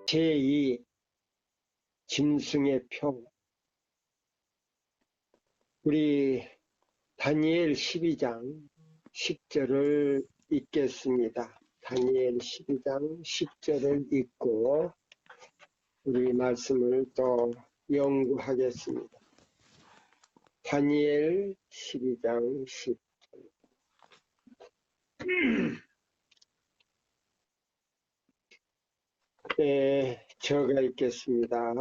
제2 짐승의 표. 우리 다니엘 12장 10절을 읽겠습니다. 다니엘 12장 10절을 읽고 우리 말씀을 또 연구하겠습니다. 다니엘 12장 10절. 제가 읽겠습니다.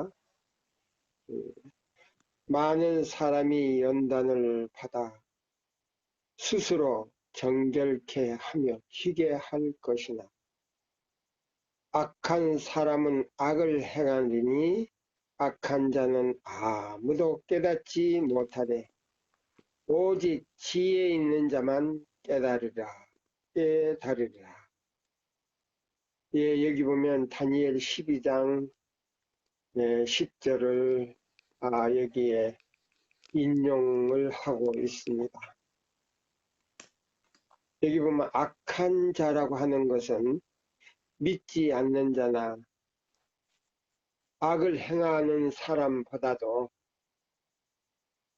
많은 사람이 연단을 받아 스스로 정결케 하며 희게 할 것이나 악한 사람은 악을 행하리니 악한 자는 아무도 깨닫지 못하되 오직 지혜 있는 자만 깨달으리라. 여기 보면 다니엘 12장 10절을 여기에 인용을 하고 있습니다. 여기 보면 악한 자라고 하는 것은 믿지 않는 자나 악을 행하는 사람보다도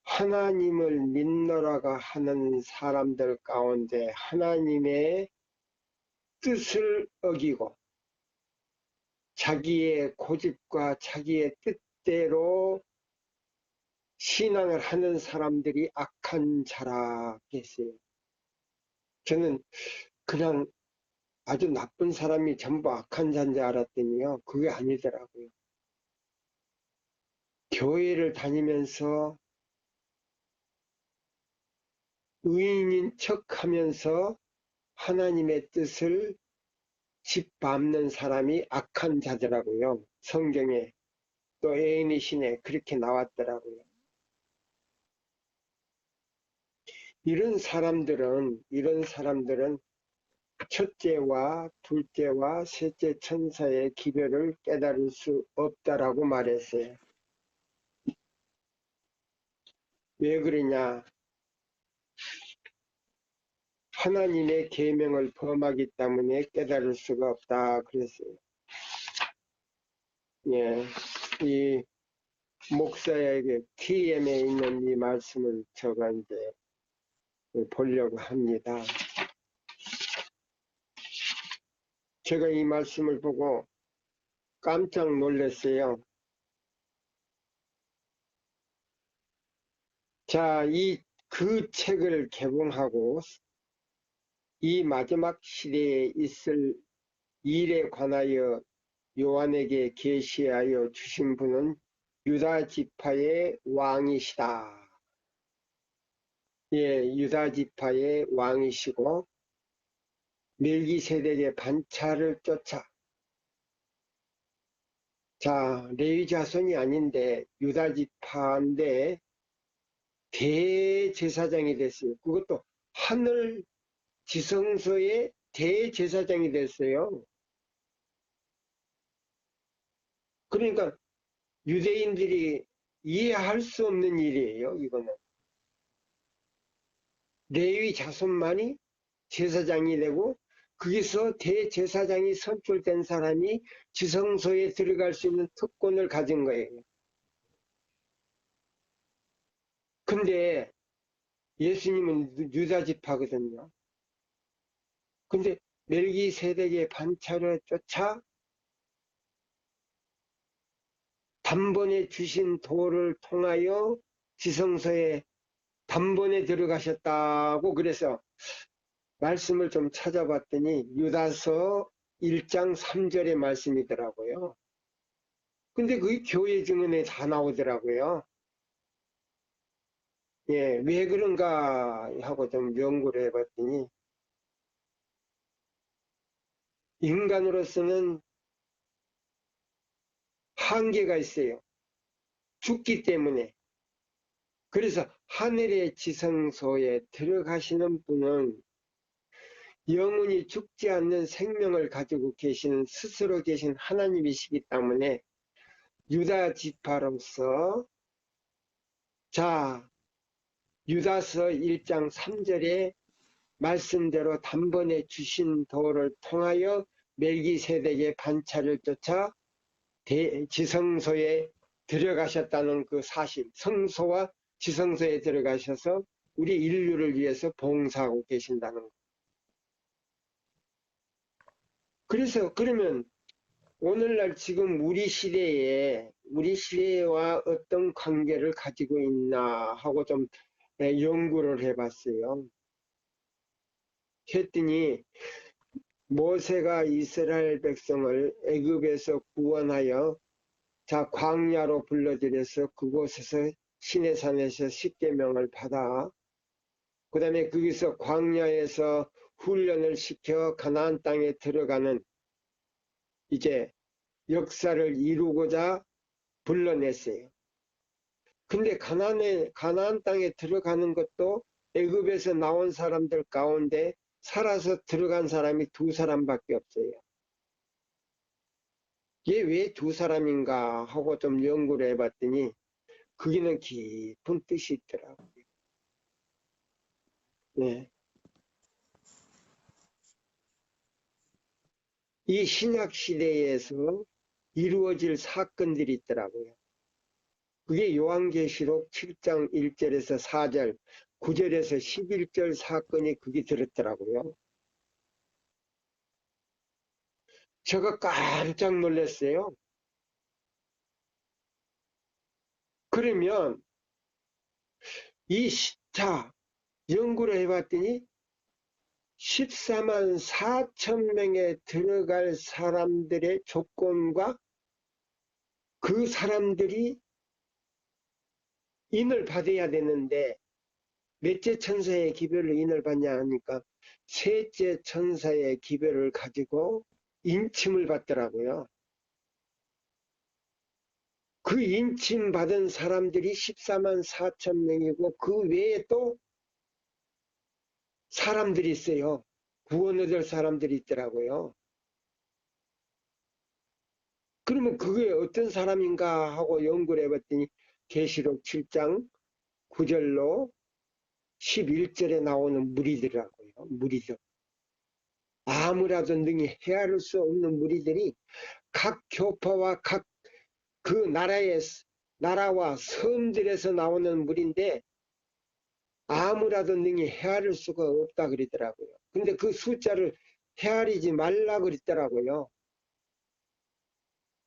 하나님을 믿노라고 하는 사람들 가운데 하나님의 뜻을 어기고 자기의 고집과 자기의 뜻대로 신앙을 하는 사람들이 악한 자라 했어요. 저는 그냥 아주 나쁜 사람이 전부 악한 자인 줄 알았더니요, 그게 아니더라고요. 교회를 다니면서 의인인 척하면서 하나님의 뜻을 짓밟는 사람이 악한 자더라고요. 성경에 또 에이미신에 그렇게 나왔더라고요. 이런 사람들은 첫째와 둘째와 셋째 천사의 기별을 깨달을 수 없다라고 말했어요. 왜 그러냐? 하나님의 계명을 범하기 때문에 깨달을 수가 없다 그랬어요. 이 목사에게 TM에 있는 이 말씀을 제가 이제 보려고 합니다. 제가 이 말씀을 보고 깜짝 놀랐어요. 자, 그 책을 개봉하고 이 마지막 시대에 있을 일에 관하여 요한에게 계시하여 주신 분은 유다 지파의 왕이시다. 유다 지파의 왕이시고 멜기세덱의 반차를 쫓아, 자, 레위 자손이 아닌데 유다 지파인데 대제사장이 됐어요. 그것도 하늘 지성소의 대제사장이 됐어요. 그러니까 유대인들이 이해할 수 없는 일이에요. 이거는 레위 자손만이 제사장이 되고 거기서 대제사장이 선출된 사람이 지성소에 들어갈 수 있는 특권을 가진 거예요. 근데 예수님은 유다 지파거든요. 근데 멜기세덱의 반차를 쫓아 단번에 주신 도를 통하여 지성소에 단번에 들어가셨다고 그래서 말씀을 좀 찾아봤더니 유다서 1장 3절의 말씀이더라고요. 근데 그게 교회 증언에 다 나오더라고요. 왜 그런가 하고 좀 연구를 해봤더니 인간으로서는 한계가 있어요. 죽기 때문에. 그래서 하늘의 지성소에 들어가시는 분은 영원히 죽지 않는 생명을 가지고 계시는 스스로 계신 하나님이시기 때문에 유다 지파로서 자, 유다서 1장 3절에 말씀대로 단번에 주신 도를 통하여 멜기세덱의 반차를 쫓아 지성소에 들어가셨다는 그 사실, 성소와 지성소에 들어가셔서 우리 인류를 위해서 봉사하고 계신다는 것. 그래서 그러면 오늘날 지금 우리 시대와 어떤 관계를 가지고 있나 하고 좀 연구를 해봤어요. 했더니 모세가 이스라엘 백성을 애굽에서 구원하여 자 광야로 불러들여서 그곳에서 시내산에서 십계명을 받아 그 다음에 거기서 광야에서 훈련을 시켜 가나안 땅에 들어가는 이제 역사를 이루고자 불러냈어요. 근데 가나안 땅에 들어가는 것도 애굽에서 나온 사람들 가운데 살아서 들어간 사람이 2사람밖에 없어요. 이게 왜 2사람인가 하고 좀 연구를 해봤더니 거기는 깊은 뜻이 있더라고요. 네. 이 신약 시대에서 이루어질 사건들이 있더라고요. 그게 요한계시록 7장 1절에서 4절, 9절에서 11절 사건이 그게 들었더라고요. 제가 깜짝 놀랐어요. 그러면 자, 연구를 해봤더니 14만 4천 명에 들어갈 사람들의 조건과 그 사람들이 인을 받아야 되는데 몇째 천사의 기별로 인을 받냐 하니까 셋째 천사의 기별을 가지고 인침을 받더라고요. 그 인침 받은 사람들이 14만 4천 명이고 그 외에 또 사람들이 있어요. 구원 얻을 사람들이 있더라고요. 그러면 그게 어떤 사람인가 하고 연구를 해봤더니 계시록 7장 9절로 11절에 나오는 무리들이라고요. 무리들. 아무라도 능히 헤아릴 수 없는 무리들이 각 교파와 각 그 나라와 섬들에서 나오는 무리인데 아무라도 능히 헤아릴 수가 없다 그러더라고요. 근데 그 숫자를 헤아리지 말라 그랬더라고요.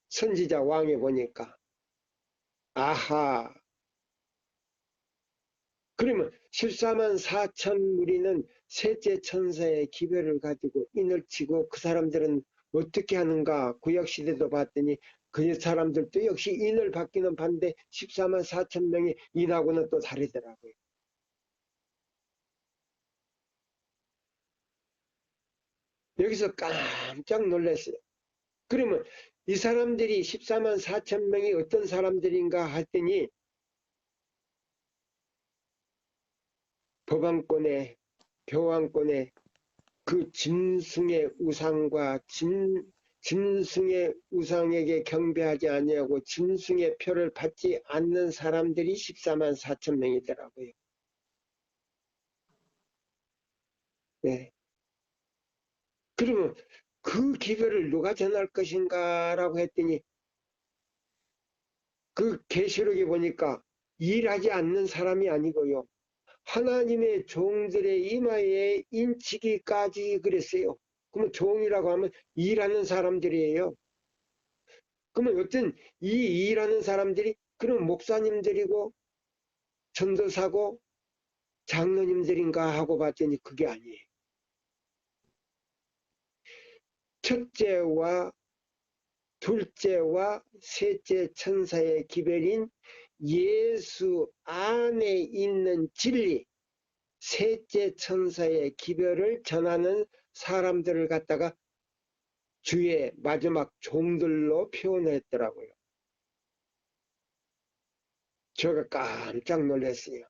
선지자 왕에 보니까. 아하. 그러면 14만 4천 무리는 셋째 천사의 기별을 가지고 인을 치고 그 사람들은 어떻게 하는가 구약시대도 봤더니 그 사람들도 역시 인을 받기는 반대 14만 4천 명이 인하고는 또 다르더라고요. 여기서 깜짝 놀랐어요. 그러면 이 사람들이 14만 4천 명이 어떤 사람들인가 했더니 법왕권의 교황권의 그 짐승의 우상과 짐승의 우상에게 경배하지 아니하고 짐승의 표를 받지 않는 사람들이 14만 4천 명이더라고요. 네. 그러면 그 기별을 누가 전할 것인가라고 했더니 그 계시록에 보니까 일하지 않는 사람이 아니고요. 하나님의 종들의 이마에 인치기까지 그랬어요. 그러면 종이라고 하면 일하는 사람들이에요. 그러면 어떤 이 일하는 사람들이 그럼 목사님들이고 전도사고 장로님들인가 하고 봤더니 그게 아니에요. 첫째와 둘째와 셋째 천사의 기별인 예수 안에 있는 진리, 셋째 천사의 기별을 전하는 사람들을 갖다가 주의 마지막 종들로 표현했더라고요. 제가 깜짝 놀랐어요.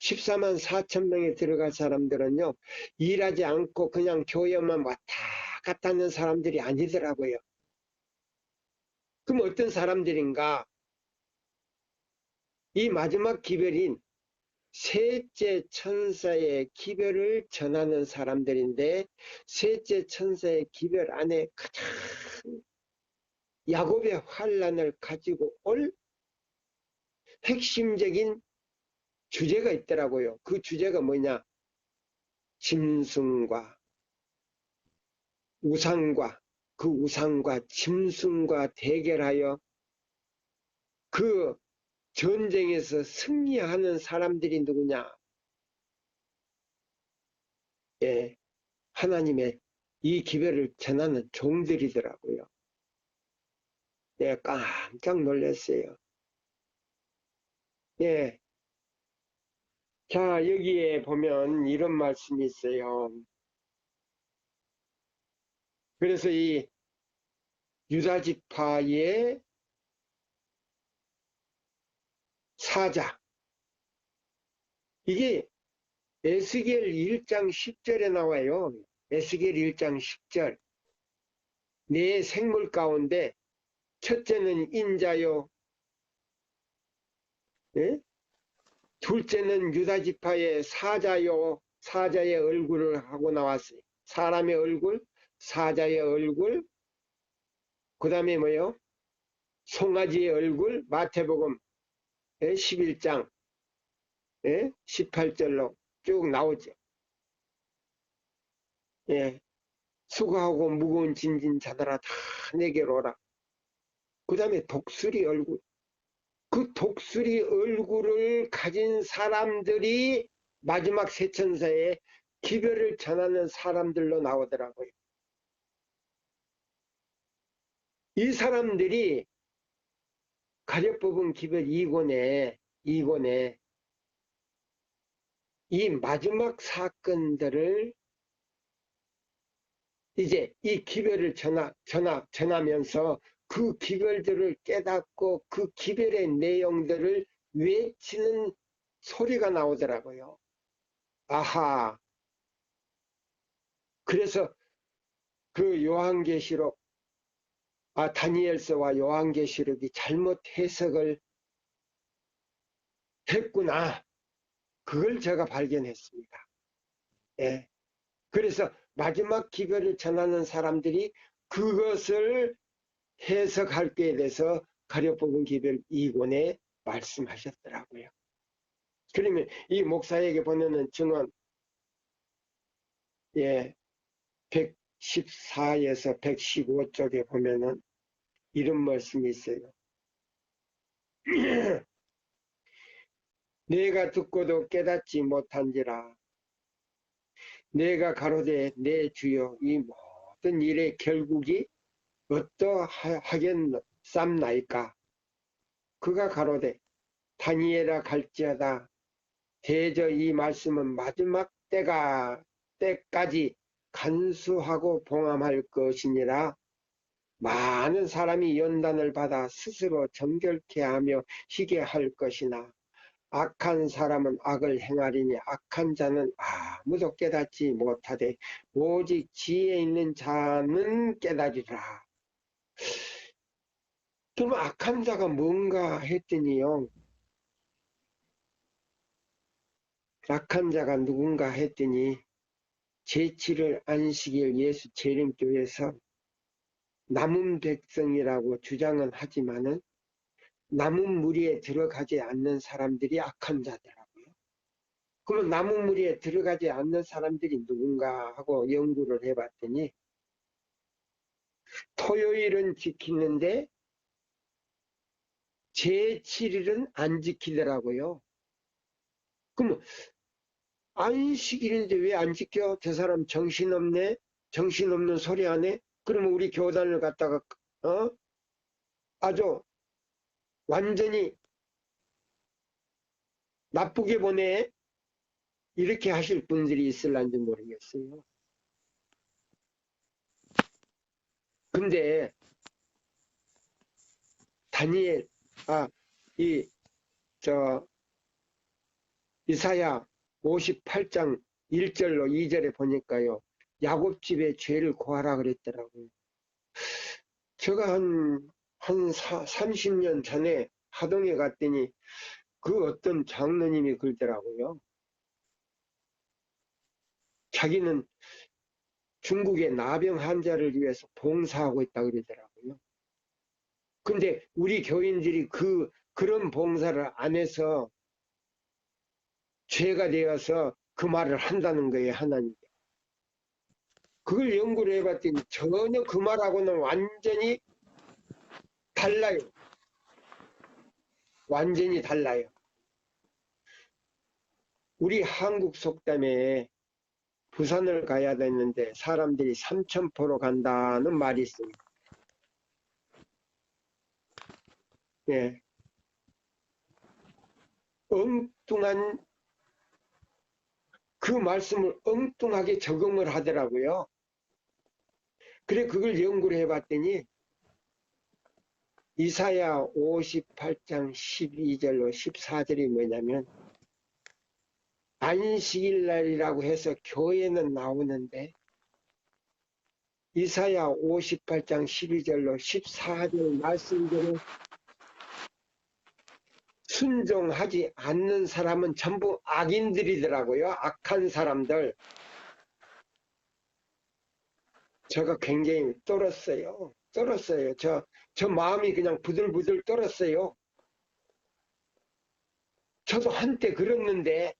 14만 4천 명에 들어갈 사람들은요, 일하지 않고 그냥 교회만 왔다 갔다 하는 사람들이 아니더라고요. 그럼 어떤 사람들인가? 이 마지막 기별인 셋째 천사의 기별을 전하는 사람들인데 셋째 천사의 기별 안에 가장 야곱의 환란을 가지고 올 핵심적인 주제가 있더라고요. 그 주제가 뭐냐? 짐승과 우상과 그 우상과 짐승과 대결하여 그 전쟁에서 승리하는 사람들이 누구냐? 예, 하나님의 이 기별을 전하는 종들이더라고요. 예, 깜짝 놀랐어요. 예. 자, 여기에 보면 이런 말씀이 있어요. 그래서 이 유다지파의 사자, 이게 에스겔 1장 10절에 나와요. 에스겔 1장 10절. 네 생물 가운데 첫째는 인자요, 예? 둘째는 유다지파의 사자요, 사자의 얼굴을 하고 나왔어요. 사람의 얼굴, 사자의 얼굴, 그 다음에 뭐요? 송아지의 얼굴, 마태복음 11장 18절로 쭉 나오죠. 예, 수고하고 무거운 짐진 자들아 다 내게로 오라. 그 다음에 독수리 얼굴. 그 독수리 얼굴을 가진 사람들이 마지막 세천사에 기별을 전하는 사람들로 나오더라고요. 이 사람들이 가려뽑은 기별 2권에 이 마지막 사건들을 이제 이 기별을 전하면서 그 기별들을 깨닫고 그 기별의 내용들을 외치는 소리가 나오더라고요. 아하. 그래서 그 요한계시록, 다니엘서와 요한계시록이 잘못 해석을 했구나. 그걸 제가 발견했습니다. 예. 그래서 마지막 기별을 전하는 사람들이 그것을 해석할 때에 대해서 가려뽑은 기별 2권에 말씀하셨더라고요. 그러면 이 목사에게 보내는 증언, 예, 114에서 115쪽에 보면은 이런 말씀이 있어요. 내가 듣고도 깨닫지 못한지라. 내가 가로되 내 주여 이 모든 일의 결국이 어떠하겠삼나이까. 그가 가로되 다니엘아 갈지어다. 대저 이 말씀은 마지막 때까지 간수하고 봉함할 것이니라. 많은 사람이 연단을 받아 스스로 정결케 하며 희게 할 것이나 악한 사람은 악을 행하리니 악한 자는 아무도 깨닫지 못하되 오직 지혜 있는 자는 깨달으리라. 그럼 악한 자가 뭔가 했더니요. 악한 자가 누군가 했더니 제7일 안식일 예수 재림교회에서 남은 백성이라고 주장은 하지만은 남은 무리에 들어가지 않는 사람들이 악한 자더라고요. 그러면 남은 무리에 들어가지 않는 사람들이 누군가 하고 연구를 해봤더니 토요일은 지키는데 제7일은 안 지키더라고요. 그러면 안식일인데 왜 안 지켜? 저 사람 정신없네? 정신없는 소리 하네? 그러면 우리 교단을 갖다가 아주 완전히 나쁘게 보내? 이렇게 하실 분들이 있을란지 모르겠어요. 근데 다니엘, 이사야 58장 1절로 2절에 보니까요. 야곱집에 죄를 고하라 그랬더라고요. 제가 한 30년 전에 하동에 갔더니 그 어떤 장로님이 그러더라고요. 자기는 중국의 나병 환자를 위해서 봉사하고 있다 그러더라고요. 근데 우리 교인들이 그런 봉사를 안 해서 죄가 되어서 그 말을 한다는 거예요, 하나님. 그걸 연구를 해봤더니 전혀 그 말하고는 완전히 달라요. 완전히 달라요. 우리 한국 속담에 부산을 가야 되는데 사람들이 삼천포로 간다는 말이 있습니다. 예. 엉뚱한 그 말씀을 엉뚱하게 적용을 하더라고요. 그래 그걸 연구를 해봤더니 이사야 58장 12절로 14절이 뭐냐면 안식일 날이라고 해서 교회는 나오는데 이사야 58장 12절로 14절 말씀대로 순종하지 않는 사람은 전부 악인들이더라고요. 악한 사람들. 제가 굉장히 떨었어요. 저 마음이 그냥 부들부들 떨었어요. 저도 한때 그랬는데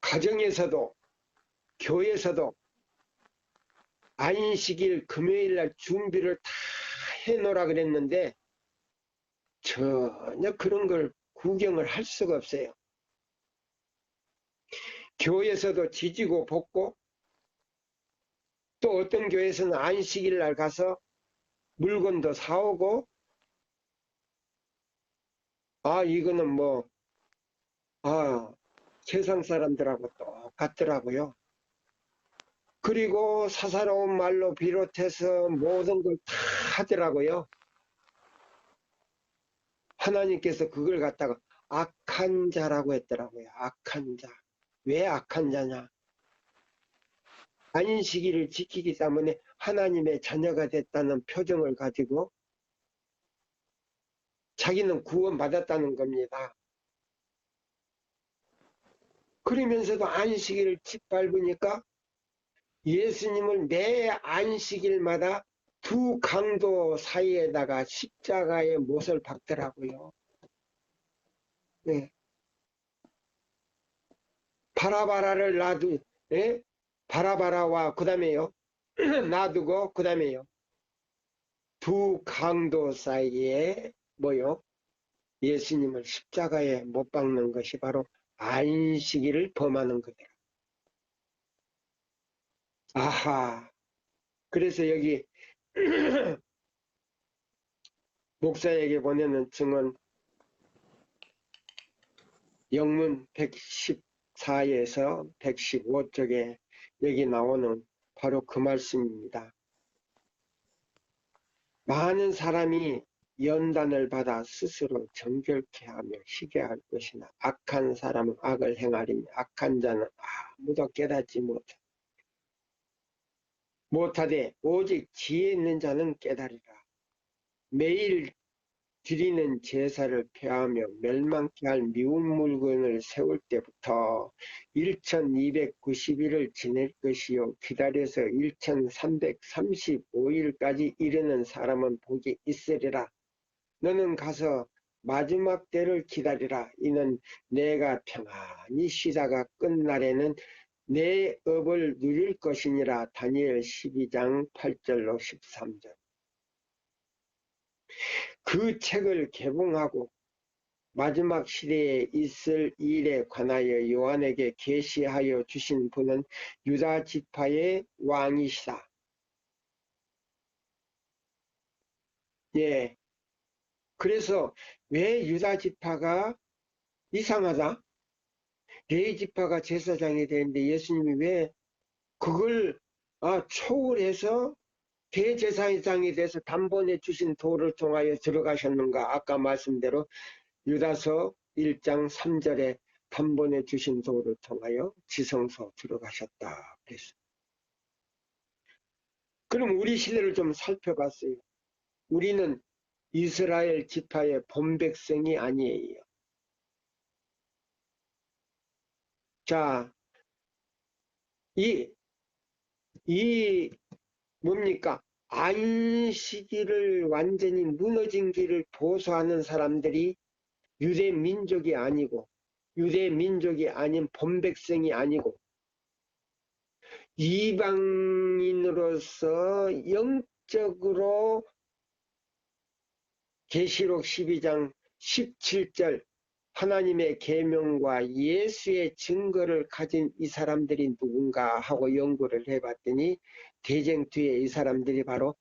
가정에서도 교회에서도 안식일 금요일날 준비를 다 해놓으라 그랬는데 전혀 그런 걸 구경을 할 수가 없어요. 교회에서도 지지고 볶고 또 어떤 교회에서는 안식일 날 가서 물건도 사오고 이거는 세상 사람들하고 똑같더라고요. 그리고 사사로운 말로 비롯해서 모든 걸 다 하더라고요. 하나님께서 그걸 갖다가 악한 자라고 했더라고요. 악한 자. 왜 악한 자냐? 안식일을 지키기 때문에 하나님의 자녀가 됐다는 표정을 가지고 자기는 구원받았다는 겁니다. 그러면서도 안식일을 짓밟으니까 예수님을 매 안식일마다 두 강도 사이에다가 십자가의 못을 박더라고요. 네. 바라바라를 바라바라와 그 다음에요. 놔두고 그 다음에요. 두 강도 사이에 예수님을 십자가에 못 박는 것이 바로 안식일을 범하는 거예요. 아하. 그래서 여기 목사에게 보내는 증언 영문 114에서 115쪽에 여기 나오는 바로 그 말씀입니다. 많은 사람이 연단을 받아 스스로 정결케 하며 희게 할 것이나 악한 사람은 악을 행하리니 악한 자는 아무도 깨닫지 못하되 오직 지혜 있는 자는 깨달으라. 매일 드리는 제사를 폐하며 멸망케 할 미운 물건을 세울 때부터 1290일을 지낼 것이요 기다려서 1335일까지 이르는 사람은 복이 있으리라. 너는 가서 마지막 때를 기다리라. 이는 내가 평안히 쉬다가 끝날에는 내 업을 누릴 것이니라. 다니엘 12장 8절로 13절. 그 책을 개봉하고 마지막 시대에 있을 일에 관하여 요한에게 계시하여 주신 분은 유다 지파의 왕이시다. 예. 그래서 왜 유다 지파가 이상하다? 레위 지파가 제사장이 되는데 예수님이 왜 그걸 초월해서 대제사장이 돼서 단번에 주신 도를 통하여 들어가셨는가? 아까 말씀대로 유다서 1장 3절에 단번에 주신 도를 통하여 지성소 들어가셨다. 그랬어요. 그럼 우리 시대를 좀 살펴봤어요. 우리는 이스라엘 지파의 본백성이 아니에요. 자, 이 뭡니까? 안식일을 완전히 무너진 길을 보수하는 사람들이 유대 민족이 아니고, 유대 민족이 아닌 본백성이 아니고, 이방인으로서 영적으로 계시록 12장 17절 하나님의 계명과 예수의 증거를 가진 이 사람들이 누군가 하고 연구를 해봤더니 대쟁 뒤에 이 사람들이 바로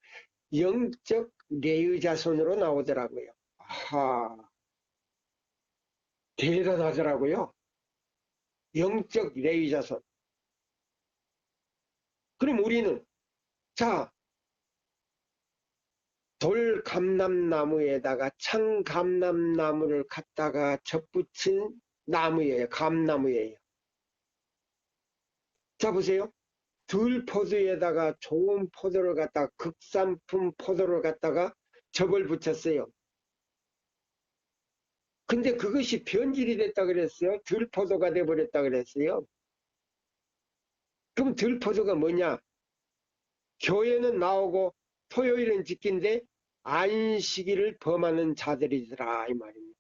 영적 레위 자손으로 나오더라고요. 아하, 대단하더라고요. 영적 레위 자손. 그럼 우리는 자, 돌감람나무에다가 청감람나무를 갖다가 접붙인 나무예요. 감나무예요. 자, 보세요. 들포도에다가 좋은 포도를 갖다가 극산품 포도를 갖다가 접을 붙였어요. 근데 그것이 변질이 됐다 그랬어요. 들포도가 돼버렸다 그랬어요. 그럼 들포도가 뭐냐? 교회는 나오고 토요일은 지킨데 안식일을 범하는 자들이더라 이 말입니다.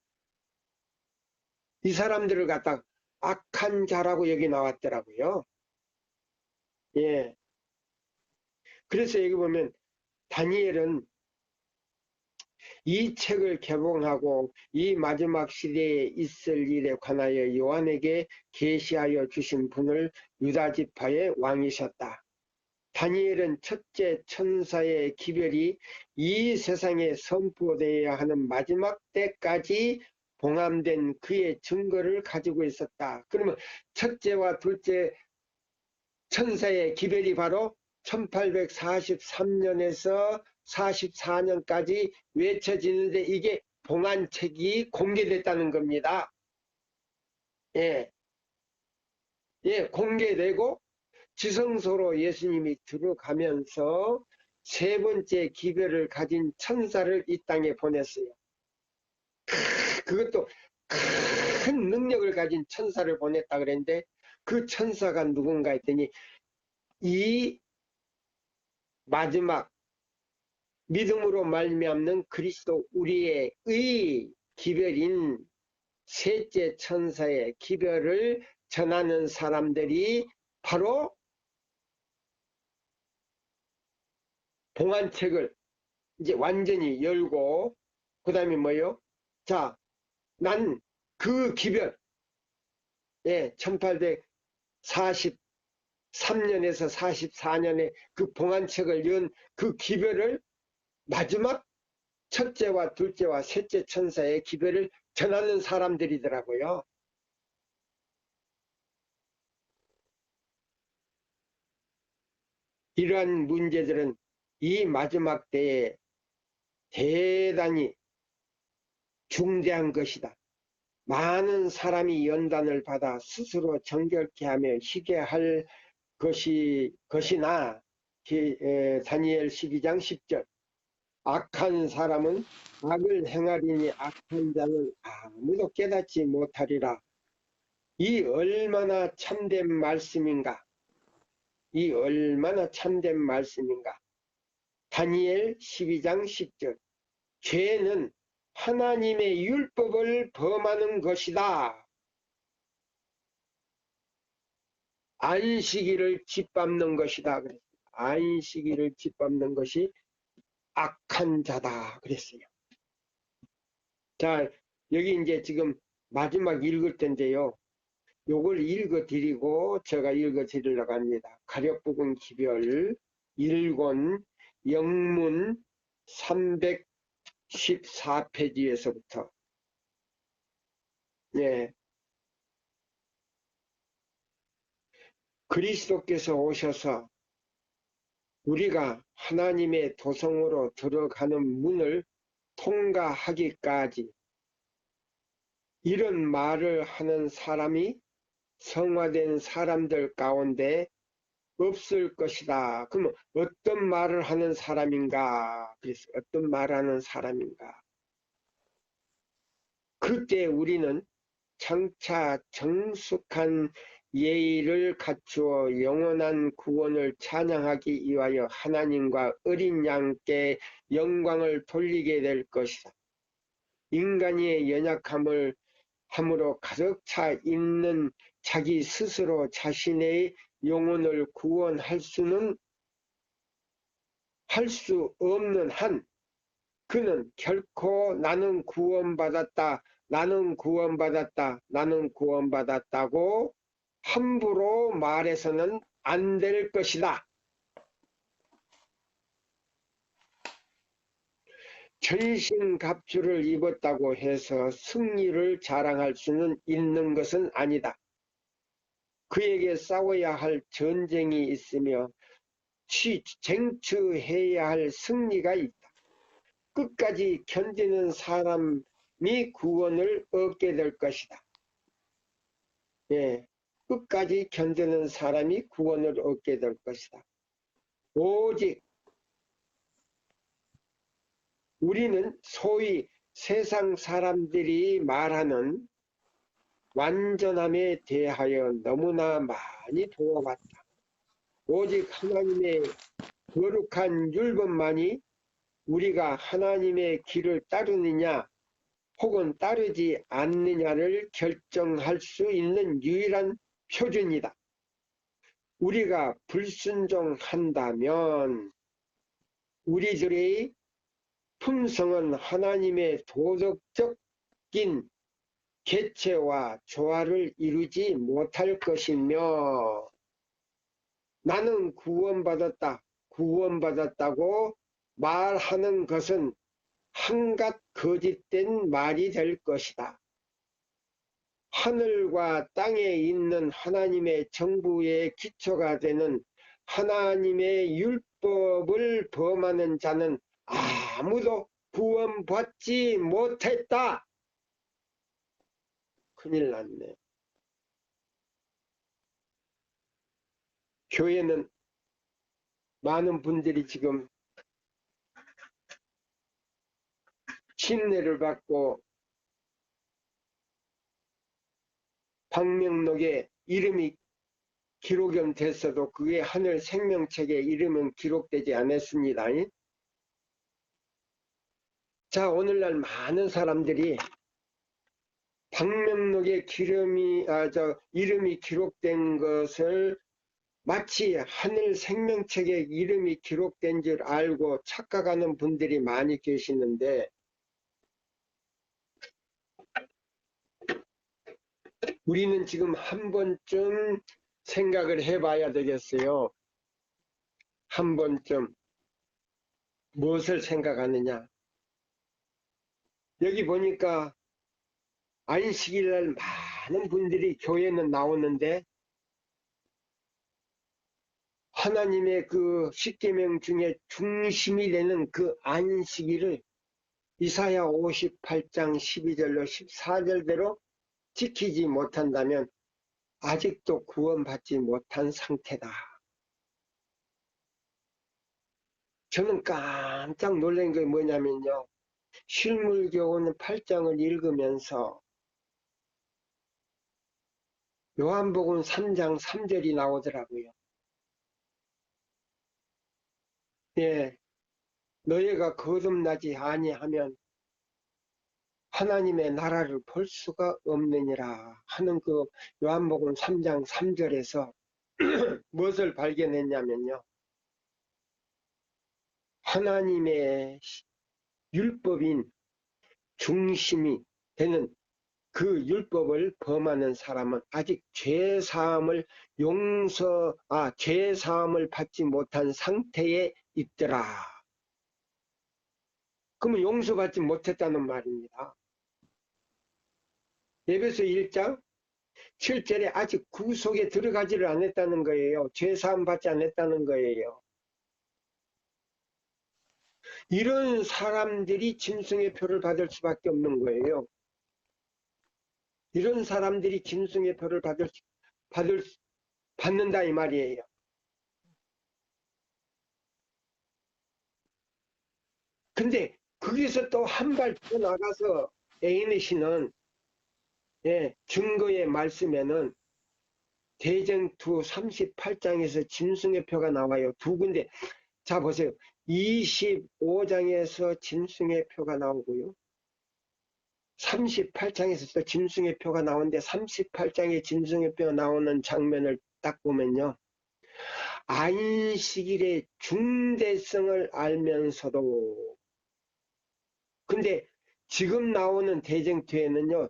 이 사람들을 갖다 악한 자라고 여기 나왔더라고요. 예. 그래서 여기 보면 다니엘은 이 책을 개봉하고 이 마지막 시대에 있을 일에 관하여 요한에게 계시하여 주신 분을 유다 지파의 왕이셨다. 다니엘은 첫째 천사의 기별이 이 세상에 선포되어야 하는 마지막 때까지 봉함된 그의 증거를 가지고 있었다. 그러면 첫째와 둘째 천사의 기별이 바로 1843년에서 44년까지 외쳐지는데 이게 봉안책이 공개됐다는 겁니다. 예, 예, 공개되고 지성소로 예수님이 들어가면서 세 번째 기별을 가진 천사를 이 땅에 보냈어요. 그것도 큰 능력을 가진 천사를 보냈다 그랬는데 그 천사가 누군가 했더니 이 마지막 믿음으로 말미암는 그리스도 우리의 기별인 셋째 천사의 기별을 전하는 사람들이 바로 봉안책을 이제 완전히 열고 그 다음에 뭐요? 자, 난 그 기별, 예, 1843년에서 44년에 그 봉안책을 연 그 기별을 마지막 첫째와 둘째와 셋째 천사의 기별을 전하는 사람들이더라고요. 이러한 문제들은 이 마지막 때에 대단히 중대한 것이다. 많은 사람이 연단을 받아 스스로 정결케 하며 희게 할 것이나 다니엘 12장 10절 악한 사람은 악을 행하리니 악한 자는 아무도 깨닫지 못하리라. 이 얼마나 참된 말씀인가? 이 얼마나 참된 말씀인가? 다니엘 12장 10절 죄는 하나님의 율법을 범하는 것이다. 안식일을 짓밟는 것이다. 안식일을 짓밟는 것이 악한 자다. 그랬어요. 자, 여기 이제 지금 마지막 읽을 텐데요. 요걸 읽어 드리고 제가 읽어 드리려고 합니다. 가렵부근 기별 1권 영문 314페이지에서부터 예. 그리스도께서 오셔서 우리가 하나님의 도성으로 들어가는 문을 통과하기까지 이런 말을 하는 사람이 성화된 사람들 가운데 없을 것이다. 그러면 어떤 말을 하는 사람인가? 그래서 어떤 말하는 사람인가? 그때 우리는 장차 정숙한 예의를 갖추어 영원한 구원을 찬양하기 위하여 하나님과 어린 양께 영광을 돌리게 될 것이다. 인간의 연약함을 함으로 가득 차 있는 자기 스스로 자신의 영혼을 구원할 할 수 없는 한 그는 결코 나는 구원받았다, 나는 구원받았다, 나는 구원받았다고 함부로 말해서는 안 될 것이다. 전신갑주를 입었다고 해서 승리를 자랑할 수는 있는 것은 아니다. 그에게 싸워야 할 전쟁이 있으며 쟁취해야 할 승리가 있다. 끝까지 견디는 사람이 구원을 얻게 될 것이다. 예, 끝까지 견디는 사람이 구원을 얻게 될 것이다. 오직 우리는 소위 세상 사람들이 말하는 완전함에 대하여 너무나 많이 배워봤다. 오직 하나님의 거룩한 율법만이 우리가 하나님의 길을 따르느냐 혹은 따르지 않느냐를 결정할 수 있는 유일한 표준이다. 우리가 불순종한다면 우리들의 품성은 하나님의 도덕적인 개체와 조화를 이루지 못할 것이며 나는 구원받았다, 구원받았다고 말하는 것은 한갓 거짓된 말이 될 것이다. 하늘과 땅에 있는 하나님의 정부의 기초가 되는 하나님의 율법을 범하는 자는 아무도 구원받지 못했다. 큰일 났네. 교회는 많은 분들이 지금 침례를 받고 방명록에 이름이 기록은 됐어도 그게 하늘 생명책에 이름은 기록되지 않았습니다. 자, 오늘날 많은 사람들이 방명록에 이름이 기록된 것을 마치 하늘 생명책에 이름이 기록된 줄 알고 착각하는 분들이 많이 계시는데 우리는 지금 한 번쯤 생각을 해봐야 되겠어요. 한 번쯤 무엇을 생각하느냐. 여기 보니까 안식일날 많은 분들이 교회는 나오는데 하나님의 그 십계명 중에 중심이 되는 그 안식일을 이사야 58장 12절로 14절대로 지키지 못한다면 아직도 구원받지 못한 상태다. 저는 깜짝 놀란 게 뭐냐면요. 실물교훈 8장을 읽으면서 요한복음 3장 3절이 나오더라고요. 예, 너희가 거듭나지 아니하면 하나님의 나라를 볼 수가 없느니라 하는 그 요한복음 3장 3절에서 무엇을 발견했냐면요. 하나님의 율법인 중심이 되는 그 율법을 범하는 사람은 아직 죄사함을 받지 못한 상태에 있더라. 그러면 용서받지 못했다는 말입니다. 에베소 1장 7절에 아직 구속에 들어가지를 않았다는 거예요. 죄사함 받지 않았다는 거예요. 이런 사람들이 짐승의 표를 받을 수밖에 없는 거예요. 이런 사람들이 짐승의 표를 받는다 이 말이에요. 근데 거기서 또 한 발 더 나가서 에이미 씨는 증거의 말씀에는 대쟁투 38장에서 짐승의 표가 나와요. 두 군데. 자, 보세요. 25장에서 짐승의 표가 나오고요. 38장에서 또 짐승의 표가 나오는데 38장에 짐승의 표가 나오는 장면을 딱 보면요. 안식일의 중대성을 알면서도, 근데 지금 나오는 대쟁투에는요,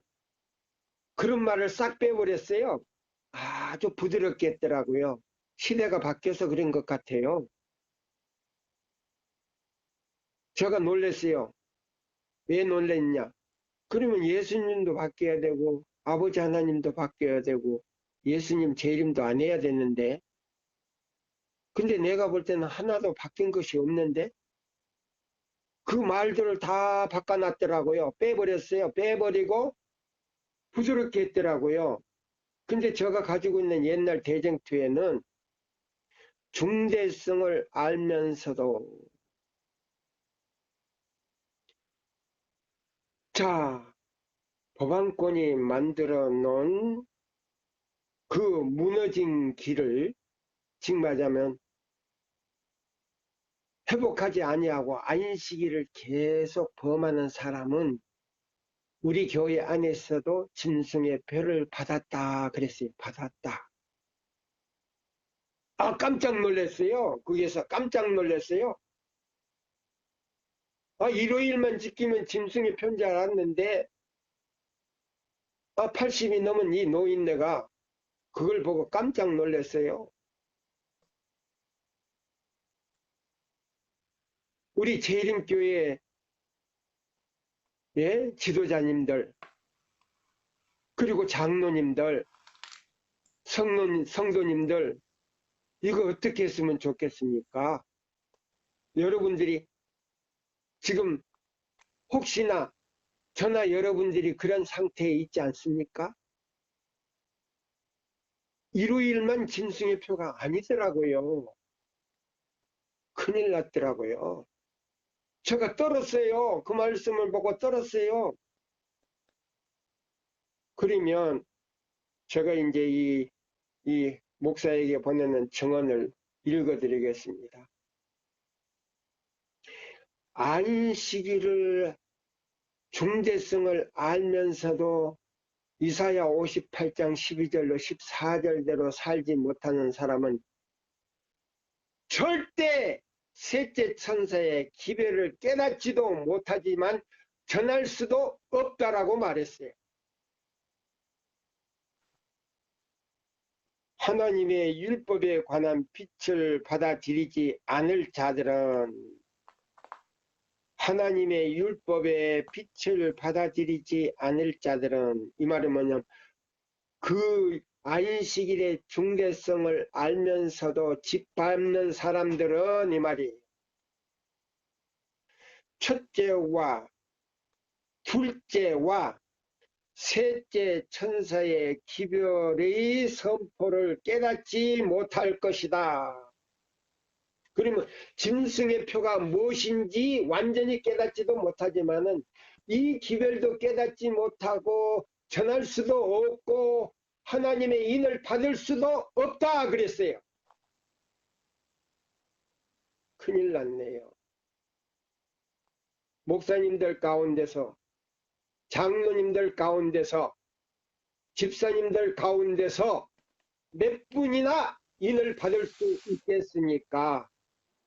그런 말을 싹 빼버렸어요. 아주 부드럽게 했더라고요. 시대가 바뀌어서 그런 것 같아요. 제가 놀랐어요. 왜 놀랬냐? 그러면 예수님도 바뀌어야 되고 아버지 하나님도 바뀌어야 되고 예수님 재림도 안 해야 되는데, 근데 내가 볼 때는 하나도 바뀐 것이 없는데 그 말들을 다 바꿔놨더라고요. 빼버렸어요. 빼버리고 부드럽게 했더라고요. 근데 제가 가지고 있는 옛날 대쟁투에는 중대성을 알면서도, 자, 법안권이 만들어 놓은 그 무너진 길을 지금 말하자면 회복하지 아니하고 안식일을 계속 범하는 사람은 우리 교회 안에서도 짐승의 표를 받았다 그랬어요. 받았다. 아, 깜짝 놀랐어요. 거기에서 깜짝 놀랐어요. 아, 일요일만 지키면 짐승의 표인 줄 알았는데, 아, 80이 넘은 이 노인네가 그걸 보고 깜짝 놀랐어요. 우리 재림교회 예? 지도자님들, 그리고 장로님들, 성도님들, 이거 어떻게 했으면 좋겠습니까? 여러분들이 지금 혹시나 저나 여러분들이 그런 상태에 있지 않습니까? 일요일만 짐승의 표가 아니더라고요. 큰일 났더라고요. 제가 떨었어요. 그 말씀을 보고 떨었어요. 그러면 제가 이제 이 목사에게 보내는 증언을 읽어드리겠습니다. 안식일을 중대성을 알면서도 이사야 58장 12절로 14절대로 살지 못하는 사람은 절대 셋째 천사의 기별을 깨닫지도 못하지만 전할 수도 없다라고 말했어요. 하나님의 율법에 관한 빛을 받아들이지 않을 자들은, 하나님의 율법의 빛을 받아들이지 않을 자들은, 이 말은 뭐냐면 그 안식일의 중대성을 알면서도 짓밟는 사람들은, 이 말이 첫째와 둘째와 셋째 천사의 기별의 선포를 깨닫지 못할 것이다. 그러면 짐승의 표가 무엇인지 완전히 깨닫지도 못하지만은 이 기별도 깨닫지 못하고 전할 수도 없고 하나님의 인을 받을 수도 없다 그랬어요. 큰일 났네요. 목사님들 가운데서, 장로님들 가운데서, 집사님들 가운데서 몇 분이나 인을 받을 수 있겠습니까?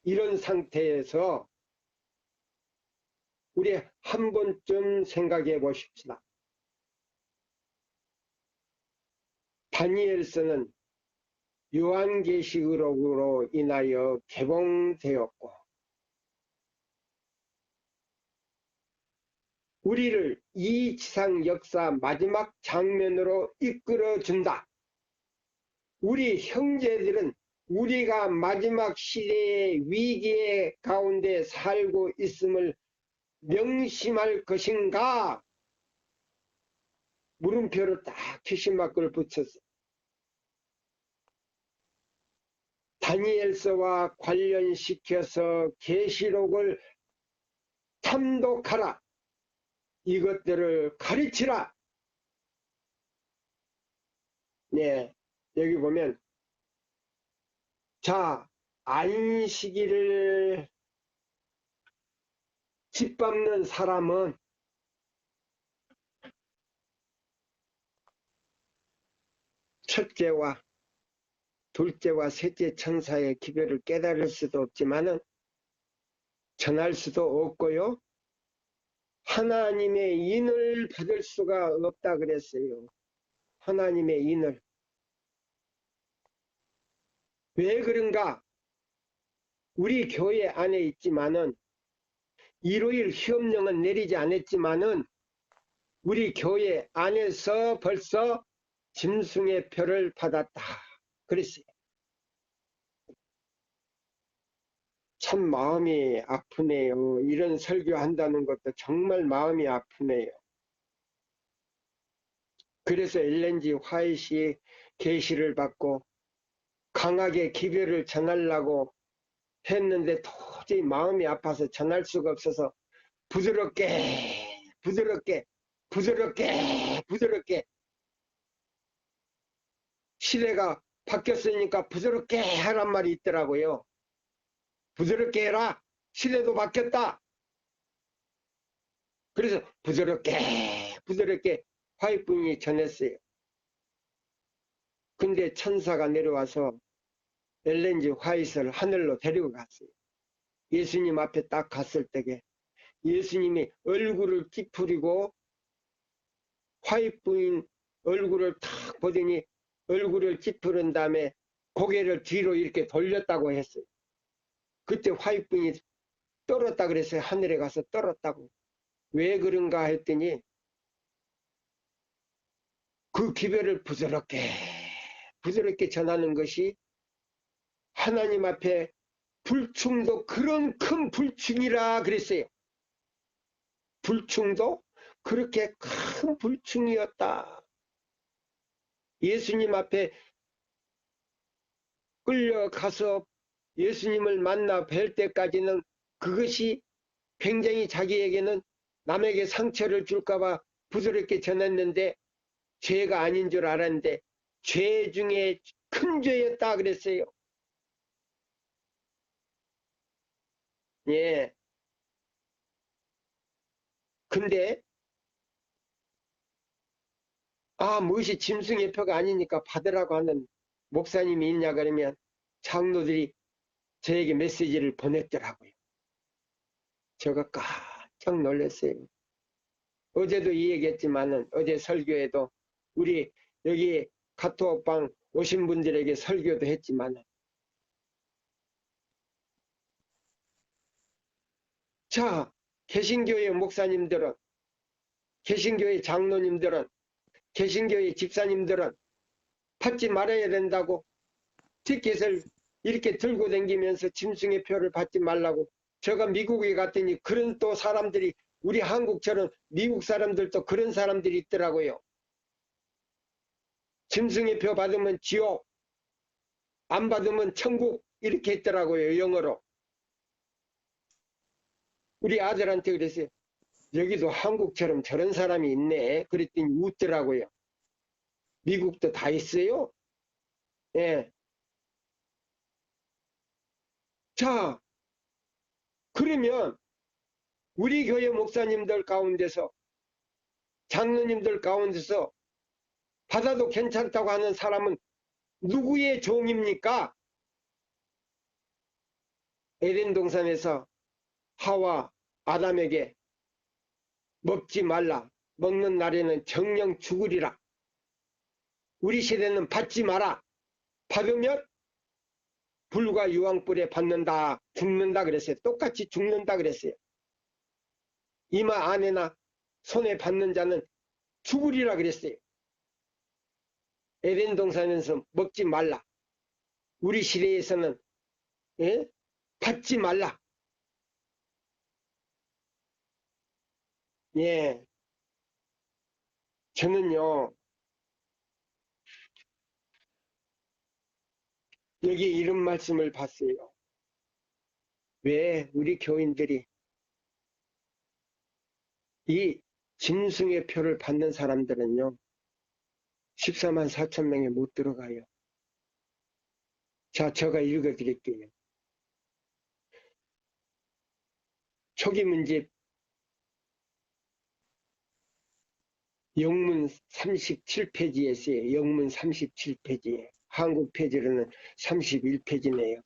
이런 상태에서 우리 한 번쯤 생각해 보십시다. 다니엘서는 요한계시록으로 인하여 개봉되었고 우리를 이 지상 역사 마지막 장면으로 이끌어준다. 우리 형제들은 우리가 마지막 시대의 위기의 가운데 살고 있음을 명심할 것인가? 물음표를 딱 퀴즈마크를 붙였어. 다니엘서와 관련시켜서 계시록을 탐독하라. 이것들을 가르치라. 네. 여기 보면, 자, 안식일을 짓밟는 사람은 첫째와 둘째와 셋째 천사의 기별을 깨달을 수도 없지만은 전할 수도 없고요. 하나님의 인을 받을 수가 없다 그랬어요. 하나님의 인을. 왜 그런가? 우리 교회 안에 있지만은 일요일 휴업령은 내리지 않았지만은 우리 교회 안에서 벌써 짐승의 표를 받았다. 그랬어요. 참 마음이 아프네요. 이런 설교한다는 것도 정말 마음이 아프네요. 그래서 엘렌지 화이트이 계시를 받고 강하게 기별을 전하려고 했는데 도저히 마음이 아파서 전할 수가 없어서 부드럽게 부드럽게 부드럽게 부드럽게 시대가 바뀌었으니까 부드럽게 하란 말이 있더라고요. 부드럽게 해라. 시대도 바뀌었다. 그래서 부드럽게 부드럽게 화이트분이 전했어요. 근데 천사가 내려와서 엘렌지 화이트를 하늘로 데리고 갔어요. 예수님 앞에 딱 갔을 때에 예수님이 얼굴을 찌푸리고 화이트부인 얼굴을 탁 보더니 얼굴을 찌푸른 다음에 고개를 뒤로 이렇게 돌렸다고 했어요. 그때 화이트부인이 떨었다 그랬어요. 하늘에 가서 떨었다고. 왜 그런가 했더니 그 기별을 부드럽게 부드럽게 전하는 것이 하나님 앞에 불충도 그런 큰 불충이라 그랬어요. 불충도 그렇게 큰 불충이었다. 예수님 앞에 끌려가서 예수님을 만나 뵐 때까지는 그것이 굉장히 자기에게는 남에게 상처를 줄까봐 부드럽게 전했는데 죄가 아닌 줄 알았는데 죄 중에 큰 죄였다 그랬어요. 예. 근데 무엇이 짐승의 표가 아니니까 받으라고 하는 목사님이 있냐 그러면 장로들이 저에게 메시지를 보냈더라고요. 제가 깜짝 놀랐어요. 어제도 이 얘기했지만은 어제 설교에도 우리 여기 카톡방 오신 분들에게 설교도 했지만은 자, 개신교회 목사님들은 개신교회 장로님들은 개신교회 집사님들은 받지 말아야 된다고 티켓을 이렇게 들고 다니면서 짐승의 표를 받지 말라고. 제가 미국에 갔더니 그런 또 사람들이 우리 한국처럼 미국 사람들도 그런 사람들이 있더라고요. 짐승의 표 받으면 지옥, 안 받으면 천국 이렇게 했더라고요. 영어로. 우리 아들한테 그랬어요. 여기도 한국처럼 저런 사람이 있네. 그랬더니 웃더라고요. 미국도 다 있어요. 예. 자, 그러면 우리 교회 목사님들 가운데서 장로님들 가운데서 받아도 괜찮다고 하는 사람은 누구의 종입니까? 에덴 동산에서 하와 아담에게 먹지 말라. 먹는 날에는 정령 죽으리라. 우리 시대는 받지 마라. 받으면 불과 유황불에 받는다. 죽는다 그랬어요. 똑같이 죽는다 그랬어요. 이마 안에나 손에 받는 자는 죽으리라 그랬어요. 에덴 동산에서 먹지 말라. 우리 시대에서는 예? 받지 말라. 예, 저는요 여기 이런 말씀을 봤어요. 왜 우리 교인들이 이 짐승의 표를 받는 사람들은요 14만 4천 명에 못 들어가요. 자, 제가 읽어드릴게요. 초기 문제 영문 37페이지에 있어요. 영문 37페이지에. 한국 페이지로는 31페이지네요.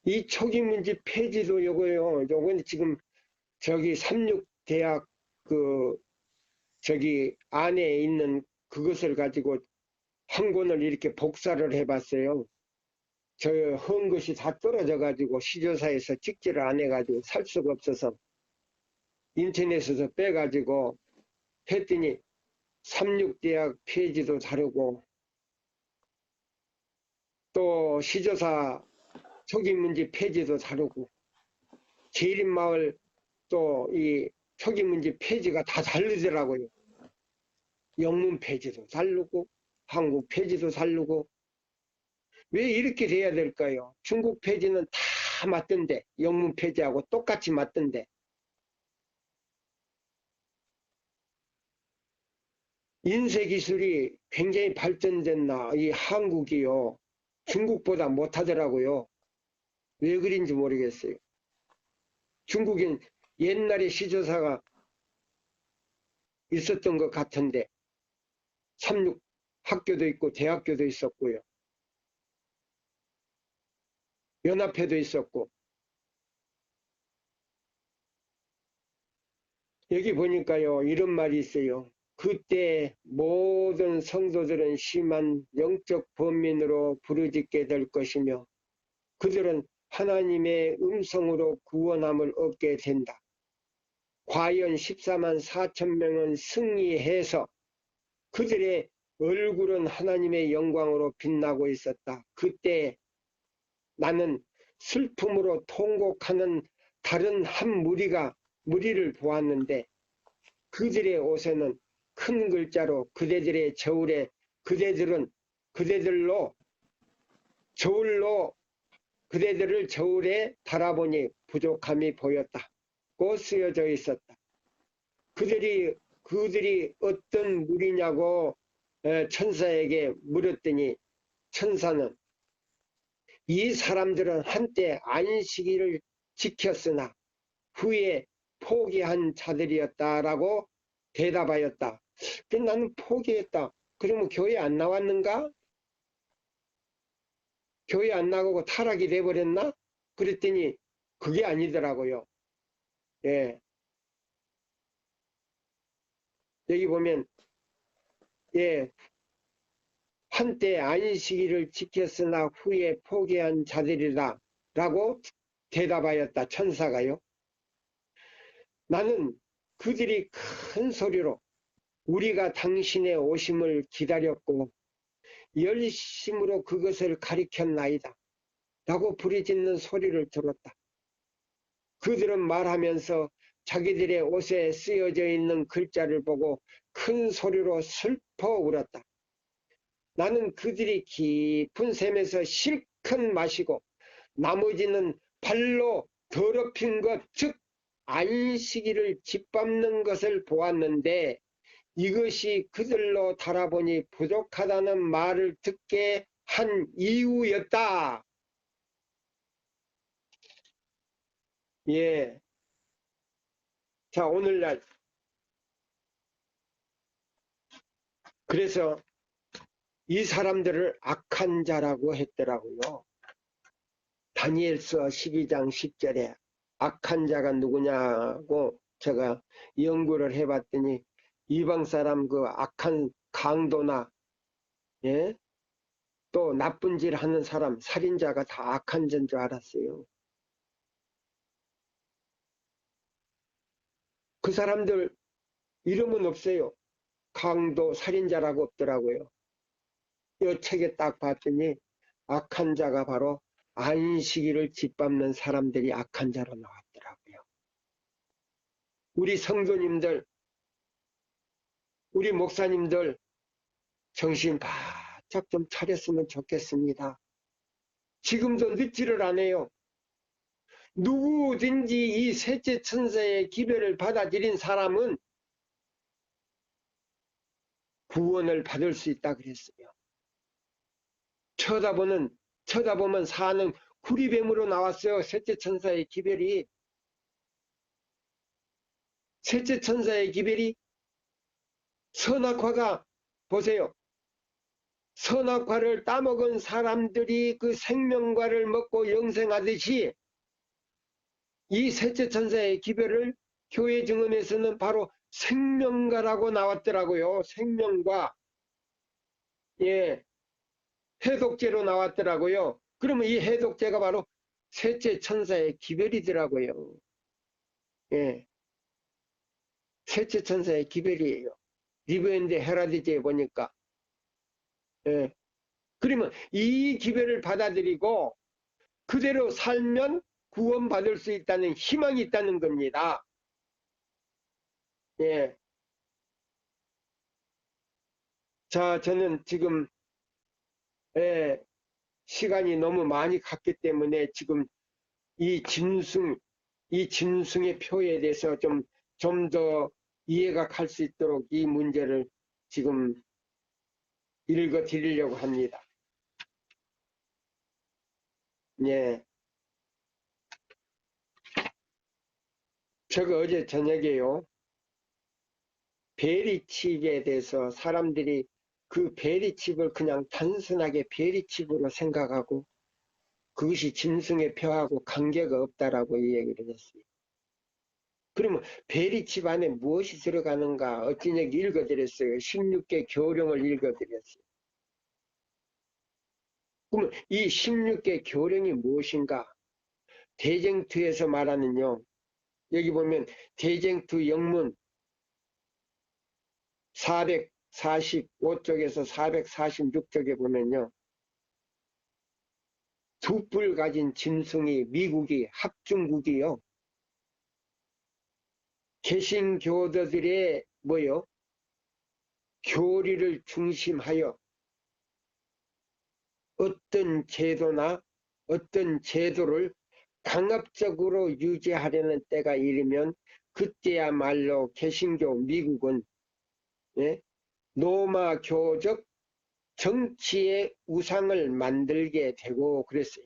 이 초기 문제 페이지도 요거요. 요건 지금 저기 삼육대학 저기 안에 있는 그것을 가지고 한 권을 이렇게 복사를 해봤어요. 저 헌 것이 다 떨어져가지고 시조사에서 찍지를 안 해가지고 살 수가 없어서 인터넷에서 빼가지고 했더니 삼육대학 페이지도 다르고 또 시조사 초기 문제 페이지도 다르고 제일인마을 또 이 초기 문제 페이지가 다 다르더라고요. 영문 페이지도 다르고 한국 페이지도 다르고 왜 이렇게 돼야 될까요? 중국 페이지는 다 맞던데 영문 페이지하고 똑같이 맞던데 인쇄기술이 굉장히 발전됐나 이 한국이요 중국보다 못하더라고요. 왜 그런지 모르겠어요. 중국인 옛날에 시조사가 있었던 것 같은데 삼육 학교도 있고 대학교도 있었고요. 연합회도 있었고 여기 보니까요 이런 말이 있어요. 그때 모든 성도들은 심한 영적 범민으로 부르짖게 될 것이며 그들은 하나님의 음성으로 구원함을 얻게 된다. 과연 14만 4천 명은 승리해서 그들의 얼굴은 하나님의 영광으로 빛나고 있었다. 그때 나는 슬픔으로 통곡하는 다른 한 무리를 보았는데 그들의 옷에는 큰 글자로 그대들의 저울에 그대들을 저울에 달아보니 부족함이 보였다고 쓰여져 있었다. 그들이 어떤 무리냐고 천사에게 물었더니 천사는 이 사람들은 한때 안식일을 지켰으나 후에 포기한 자들이었다라고 대답하였다. 나는 포기했다. 그러면 교회 안 나왔는가? 교회 안 나가고 타락이 돼버렸나? 그랬더니 그게 아니더라고요. 예. 여기 보면 예, 한때 안식일을 지켰으나 후에 포기한 자들이다 라고 대답하였다. 천사가요. 나는 그들이 큰 소리로 우리가 당신의 오심을 기다렸고 열심으로 그것을 가리켰나이다 라고 부르짖는 소리를 들었다. 그들은 말하면서 자기들의 옷에 쓰여져 있는 글자를 보고 큰 소리로 슬퍼 울었다. 나는 그들이 깊은 샘에서 실컷 마시고 나머지는 발로 더럽힌 것, 즉 안식일을 짓밟는 것을 보았는데 이것이 그들로 달아보니 부족하다는 말을 듣게 한 이유였다. 예. 자, 오늘날 그래서 이 사람들을 악한 자라고 했더라고요. 다니엘서 12장 10절에 악한 자가 누구냐고 제가 연구를 해봤더니 이방 사람 그 악한 강도나 예? 또 나쁜 짓 하는 사람 살인자가 다 악한 자인 줄 알았어요. 그 사람들 이름은 없어요. 강도 살인자라고 없더라고요. 이 책에 딱 봤더니 악한 자가 바로 안식일을 짓밟는 사람들이 악한 자로 나왔더라고요. 우리 성도님들, 우리 목사님들 정신 바짝 좀 차렸으면 좋겠습니다. 지금도 늦지를 않아요. 누구든지 이 셋째 천사의 기별을 받아들인 사람은 구원을 받을 수 있다 그랬어요. 쳐다보면 사는 구리뱀으로 나왔어요. 셋째 천사의 기별이. 셋째 천사의 기별이 선악과가, 보세요. 선악과를 따먹은 사람들이 그 생명과를 먹고 영생하듯이 이 셋째 천사의 기별을 교회 증언에서는 바로 생명과라고 나왔더라고요. 생명과. 예, 해독제로 나왔더라고요. 그러면 이 해독제가 바로 셋째 천사의 기별이더라고요. 예, 셋째 천사의 기별이에요. 리브엔드 헤라디제에 보니까. 예, 그러면 이 기별을 받아들이고 그대로 살면 구원받을 수 있다는 희망이 있다는 겁니다. 예. 자, 저는 지금, 예, 시간이 너무 많이 갔기 때문에 지금 이 짐승의 표에 대해서 좀 더 이해가 갈 수 있도록 이 문제를 지금 읽어 드리려고 합니다. 예. 제가 어제 저녁에요, 베리칩에 대해서 사람들이 그 베리칩을 그냥 단순하게 베리칩으로 생각하고 그것이 짐승의 표하고 관계가 없다라고 이 얘기를 했어요. 그러면 베리칩 안에 무엇이 들어가는가 어떤 얘기 읽어드렸어요. 16개 교령을 읽어드렸어요. 그러면 이 16개 교령이 무엇인가? 대쟁투에서 말하는요. 여기 보면 대쟁투 영문 445쪽에서 446쪽에 보면요. 두 뿔 가진 짐승이 미국이 합중국이요. 개신교도들의 뭐요? 교리를 중심하여 어떤 제도나 어떤 제도를 강압적으로 유지하려는 때가 이르면 그때야말로 개신교 미국은, 예? 로마교적 정치의 우상을 만들게 되고 그랬어요.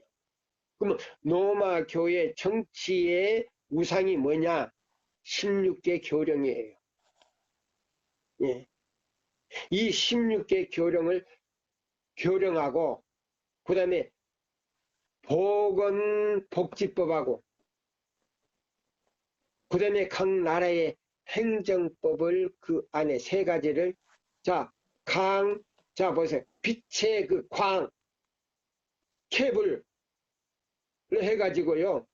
그러면 로마교의 정치의 우상이 뭐냐? 16개 교령이에요. 예. 이 16개 교령하고 그 다음에 보건복지법하고 그 다음에 각 나라의 행정법을 그 안에 세 가지를 자 보세요. 빛의 그 광 캡을 해가지고요.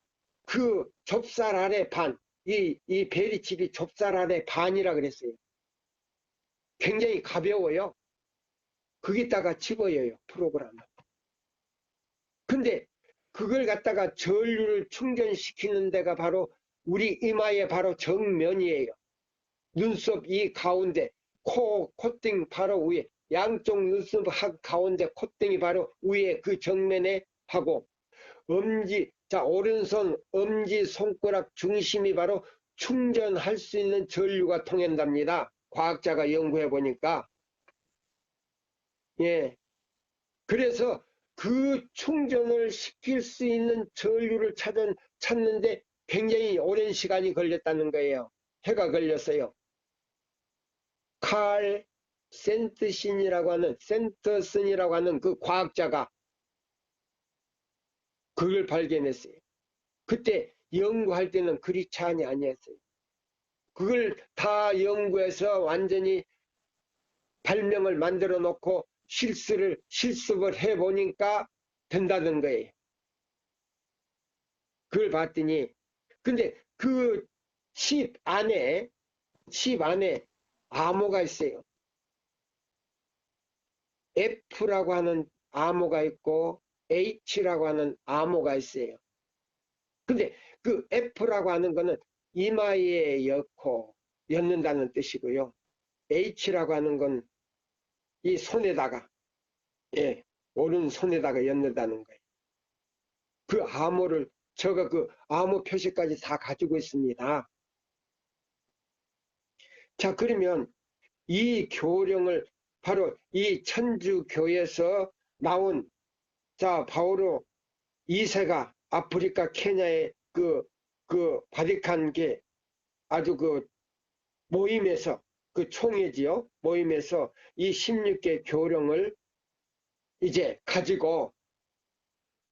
그 좁쌀 아래 반, 이 베리칩이 좁쌀 아래 반이라 그랬어요. 굉장히 가벼워요. 거기다가 집어여요, 프로그램을. 근데 그걸 갖다가 전류를 충전시키는 데가 바로 우리 이마의 바로 정면이에요. 눈썹 이 가운데, 콧등 바로 위에, 양쪽 눈썹 가운데 콧등이 바로 위에 그 정면에 하고, 오른손 엄지 손가락 중심이 바로 충전할 수 있는 전류가 통한답니다. 과학자가 연구해 보니까. 예. 그래서 그 충전을 시킬 수 있는 전류를 찾는데 굉장히 오랜 시간이 걸렸다는 거예요. 해가 걸렸어요. 칼 센터슨이라고 하는 그 과학자가 그걸 발견했어요. 그때 연구할 때는 그리 차이 아니었어요. 그걸 다 연구해서 완전히 발명을 만들어 놓고 실습을 해 보니까 된다는 거예요. 그걸 봤더니, 근데 그 칩 안에 암호가 있어요. F라고 하는 암호가 있고 H라고 하는 암호가 있어요. 근데 그 F라고 하는 거는 이마에 엮는다는 뜻이고요. H라고 하는 건 이 손에다가, 예, 오른손에다가 엮는다는 거예요. 그 암호를, 제가 그 암호 표시까지 다 가지고 있습니다. 자, 그러면 이 교령을 바로 이 천주교에서 나온 자, 바오로 2세가 아프리카 케냐의 그 바티칸 게 아주 그 모임에서 그 총회지요. 모임에서 이 16개 교령을 이제 가지고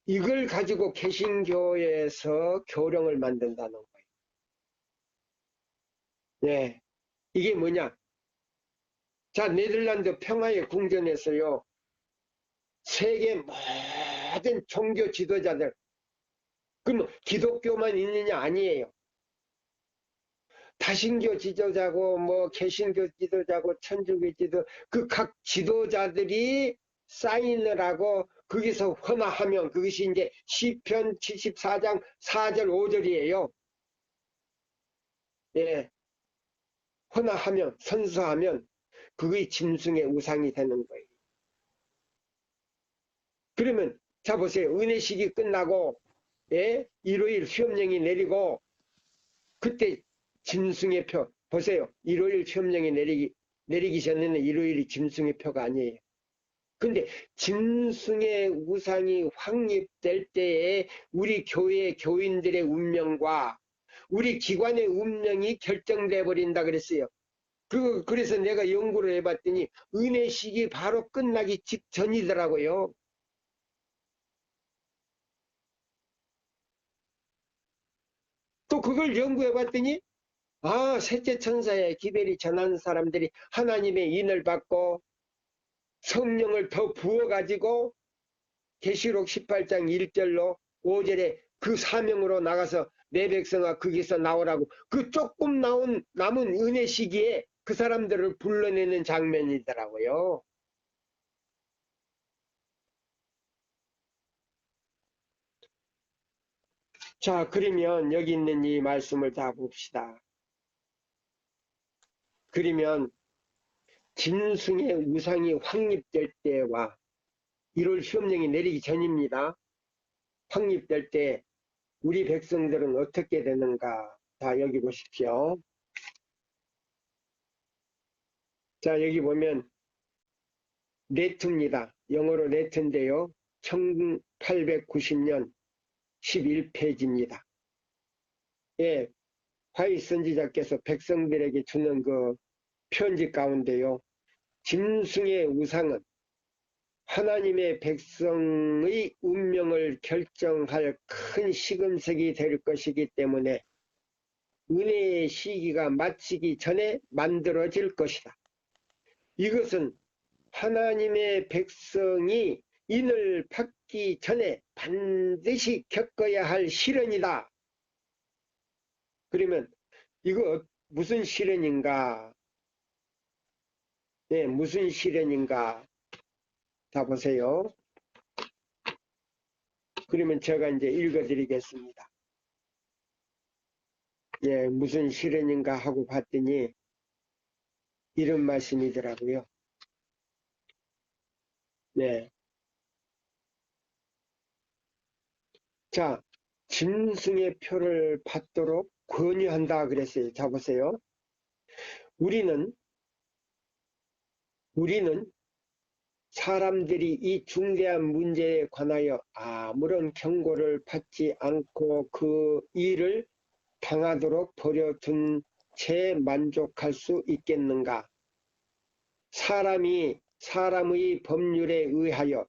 이걸 가지고 개신교에서 교령을 만든다는 거예요. 네. 이게 뭐냐? 자, 네덜란드 평화의 궁전에서요. 세계 모든 종교 지도자들, 그럼 기독교만 있느냐? 아니에요. 다신교 지도자고 뭐 개신교 지도자고 천주교 지도 그 각 지도자들이 사인을 하고 거기서 헌화하면 그것이 이제 시편 74장 4절 5절이에요. 예. 헌화하면 선서하면 그게 짐승의 우상이 되는 거예요. 그러면 자 보세요. 은혜식이 끝나고 예? 일요일 수업령이 내리고 그때 짐승의 표 보세요. 일요일 수업령이 내리기 전에는 일요일이 짐승의 표가 아니에요. 근데 짐승의 우상이 확립될 때에 우리 교회 교인들의 운명과 우리 기관의 운명이 결정돼 버린다 그랬어요. 그래서 내가 연구를 해봤더니 은혜식이 바로 끝나기 직전이더라고요. 또 그걸 연구해봤더니 셋째 천사의 기별이 전하는 사람들이 하나님의 인을 받고 성령을 더 부어가지고 계시록 18장 1절로 5절에 그 사명으로 나가서 내 백성아 거기서 나오라고 그 조금 남은 은혜 시기에 그 사람들을 불러내는 장면이더라고요. 자, 그러면 여기 있는 이 말씀을 다 봅시다. 그러면 짐승의 우상이 확립될 때와 1월 시험령이 내리기 전입니다. 확립될 때 우리 백성들은 어떻게 되는가? 자, 여기 보십시오. 자, 여기 보면 네트입니다. 영어로 네트인데요. 1890년 11페이지입니다. 예, 화이 선지자께서 백성들에게 주는 그 편지 가운데요. 짐승의 우상은 하나님의 백성의 운명을 결정할 큰 시금석이 될 것이기 때문에 은혜의 시기가 마치기 전에 만들어질 것이다. 이것은 하나님의 백성이 인을 받기 전에 반드시 겪어야 할 시련이다. 그러면 이거 무슨 시련인가? 네, 무슨 시련인가? 자 보세요. 그러면 제가 이제 읽어드리겠습니다. 예, 무슨 시련인가 하고 봤더니 이런 말씀이더라고요. 네. 자, 짐승의 표를 받도록 권유한다 그랬어요. 자 보세요. 우리는 사람들이 이 중대한 문제에 관하여 아무런 경고를 받지 않고 그 일을 당하도록 버려둔 채 만족할 수 있겠는가? 사람이 사람의 법률에 의하여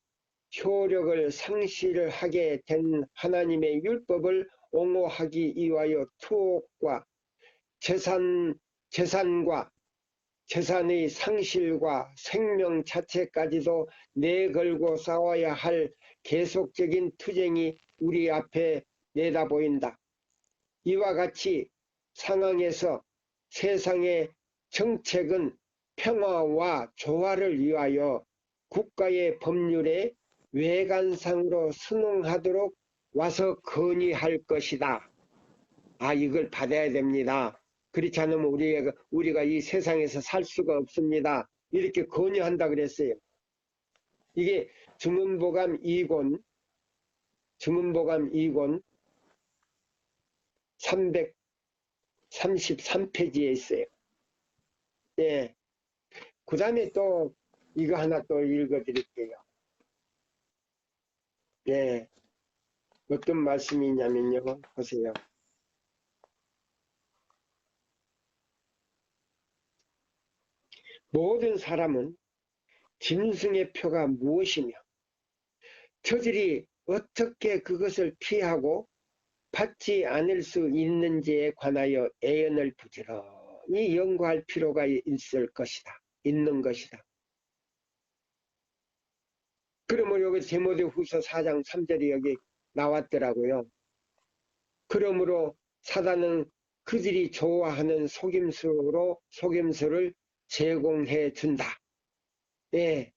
효력을 상실하게 된 하나님의 율법을 옹호하기 위하여 투옥과 재산과 재산의 상실과 생명 자체까지도 내걸고 싸워야 할 계속적인 투쟁이 우리 앞에 내다보인다. 이와 같이 상황에서 세상의 정책은 평화와 조화를 위하여 국가의 법률에 외관상으로 순응하도록 와서 건의할 것이다. 이걸 받아야 됩니다. 그렇지 않으면 우리가 이 세상에서 살 수가 없습니다. 이렇게 건의한다 그랬어요. 이게 증언보감 2권 333페이지에 있어요. 예. 그 다음에 또 이거 하나 또 읽어 드릴게요. 예, 어떤 말씀이냐면요. 보세요. 모든 사람은 짐승의 표가 무엇이며 저들이 어떻게 그것을 피하고 받지 않을 수 있는지에 관하여 애언을 부지런히 연구할 필요가 있는 것이다. 그러면 여기 디모데후서 4장 3절이 여기 나왔더라고요. 그러므로 사단은 그들이 좋아하는 속임수를 제공해 준다. 예,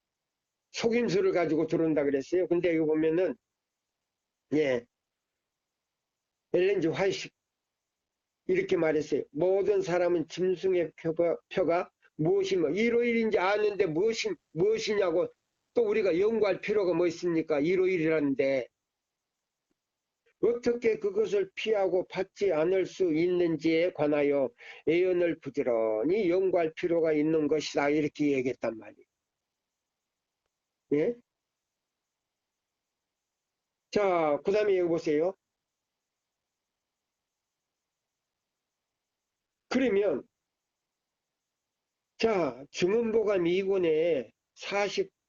속임수를 가지고 들어온다 그랬어요. 근데 이거 보면은 예, 엘렌지 화이트 이렇게 말했어요. 모든 사람은 짐승의 표가 무엇이며 일요일인지 아는데 무엇이냐고 또 우리가 연구할 필요가 뭐 있습니까? 일요일이라는데 어떻게 그것을 피하고 받지 않을 수 있는지에 관하여 애언을 부지런히 연구할 필요가 있는 것이다. 이렇게 얘기했단 말이에요. 예? 자, 그 다음에 여기 보세요. 그러면 자, 증언보감 2권에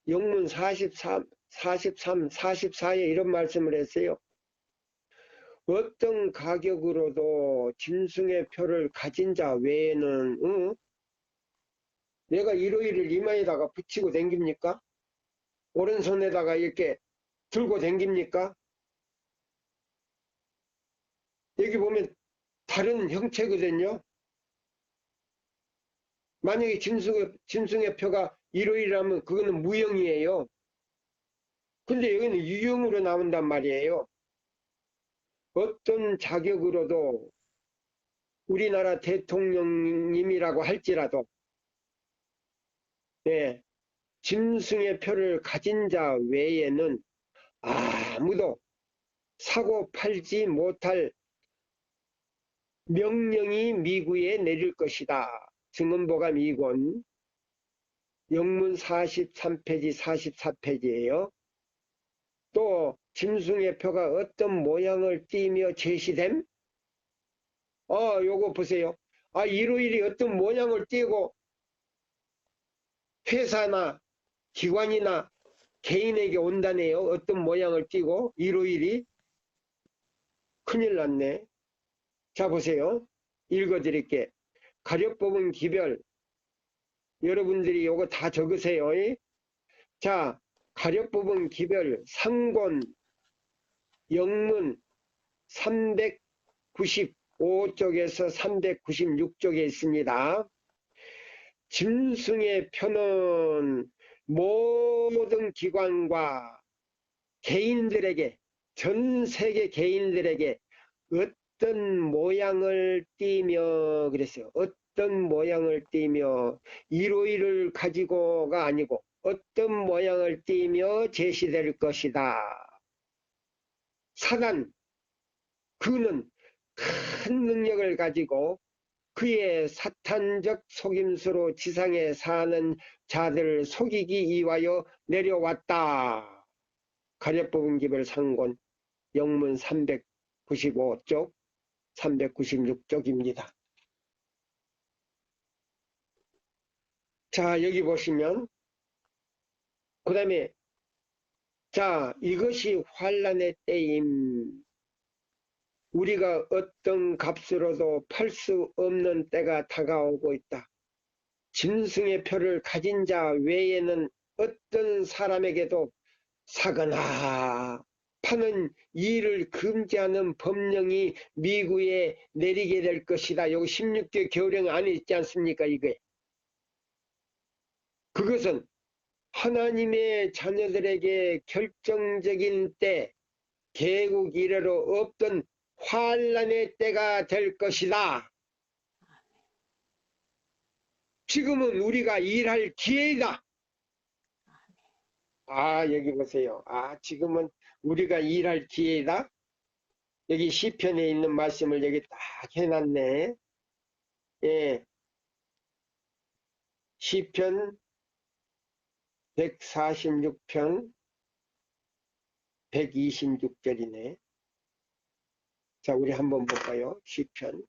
영문 43, 44에 이런 말씀을 했어요. 어떤 가격으로도 짐승의 표를 가진 자 외에는 내가 일요일을 이마에다가 붙이고 댕깁니까? 오른손에다가 이렇게 들고 댕깁니까? 여기 보면 다른 형체거든요. 만약에 짐승의 표가 일요일이라면 그거는 무형이에요. 근데 여기는 유형으로 나온단 말이에요. 어떤 자격으로도 우리나라 대통령님이라고 할지라도 네, 짐승의 표를 가진 자 외에는 아무도 사고 팔지 못할 명령이 미국에 내릴 것이다. 증언보감 2권 영문 43페이지 44페이지예요. 또 짐승의 표가 어떤 모양을 띠며 제시됨? 요거 보세요. 일요일이 어떤 모양을 띠고 회사나 기관이나 개인에게 온다네요. 어떤 모양을 띠고 일요일이 큰일 났네. 자 보세요. 읽어드릴게. 가렵 뽑은 기별 여러분들이 요거 다 적으세요. 자 가렵 뽑은 기별 상권 영문 395쪽에서 396쪽에 있습니다. 짐승의 표는 모든 기관과 개인들에게 전 세계 개인들에게 어떤 모양을 띠며 그랬어요. 어떤 모양을 띠며 일요일을 가지고가 아니고 어떤 모양을 띠며 제시될 것이다. 사단 그는 큰 능력을 가지고 그의 사탄적 속임수로 지상에 사는 자들을 속이기 위하여 내려왔다. 가렵 뽑은 기별 상권 영문 395쪽 396쪽입니다. 자 여기 보시면 그 다음에 자 이것이 환란의 때임 우리가 어떤 값으로도 팔 수 없는 때가 다가오고 있다. 짐승의 표를 가진 자 외에는 어떤 사람에게도 사거나 파는 일을 금지하는 법령이 미국에 내리게 될 것이다. 여기 16개 교령 안에 있지 않습니까? 이게. 그것은 하나님의 자녀들에게 결정적인 때 개국 이래로 없던 환란의 때가 될 것이다. 지금은 우리가 일할 기회이다. 여기 보세요. 지금은 우리가 일할 기회이다. 여기 시편에 있는 말씀을 여기 딱 해놨네. 예. 시편 146편 126절이네. 자, 우리 한번 볼까요? 시편.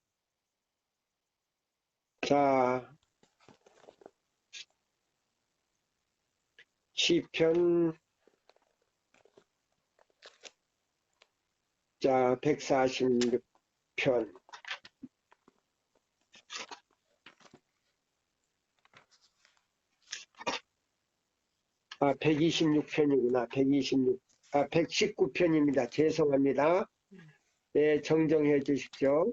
자, 시편, 자, 146편. 126편이구나. 119편입니다. 죄송합니다. 네, 정정해 주십시오.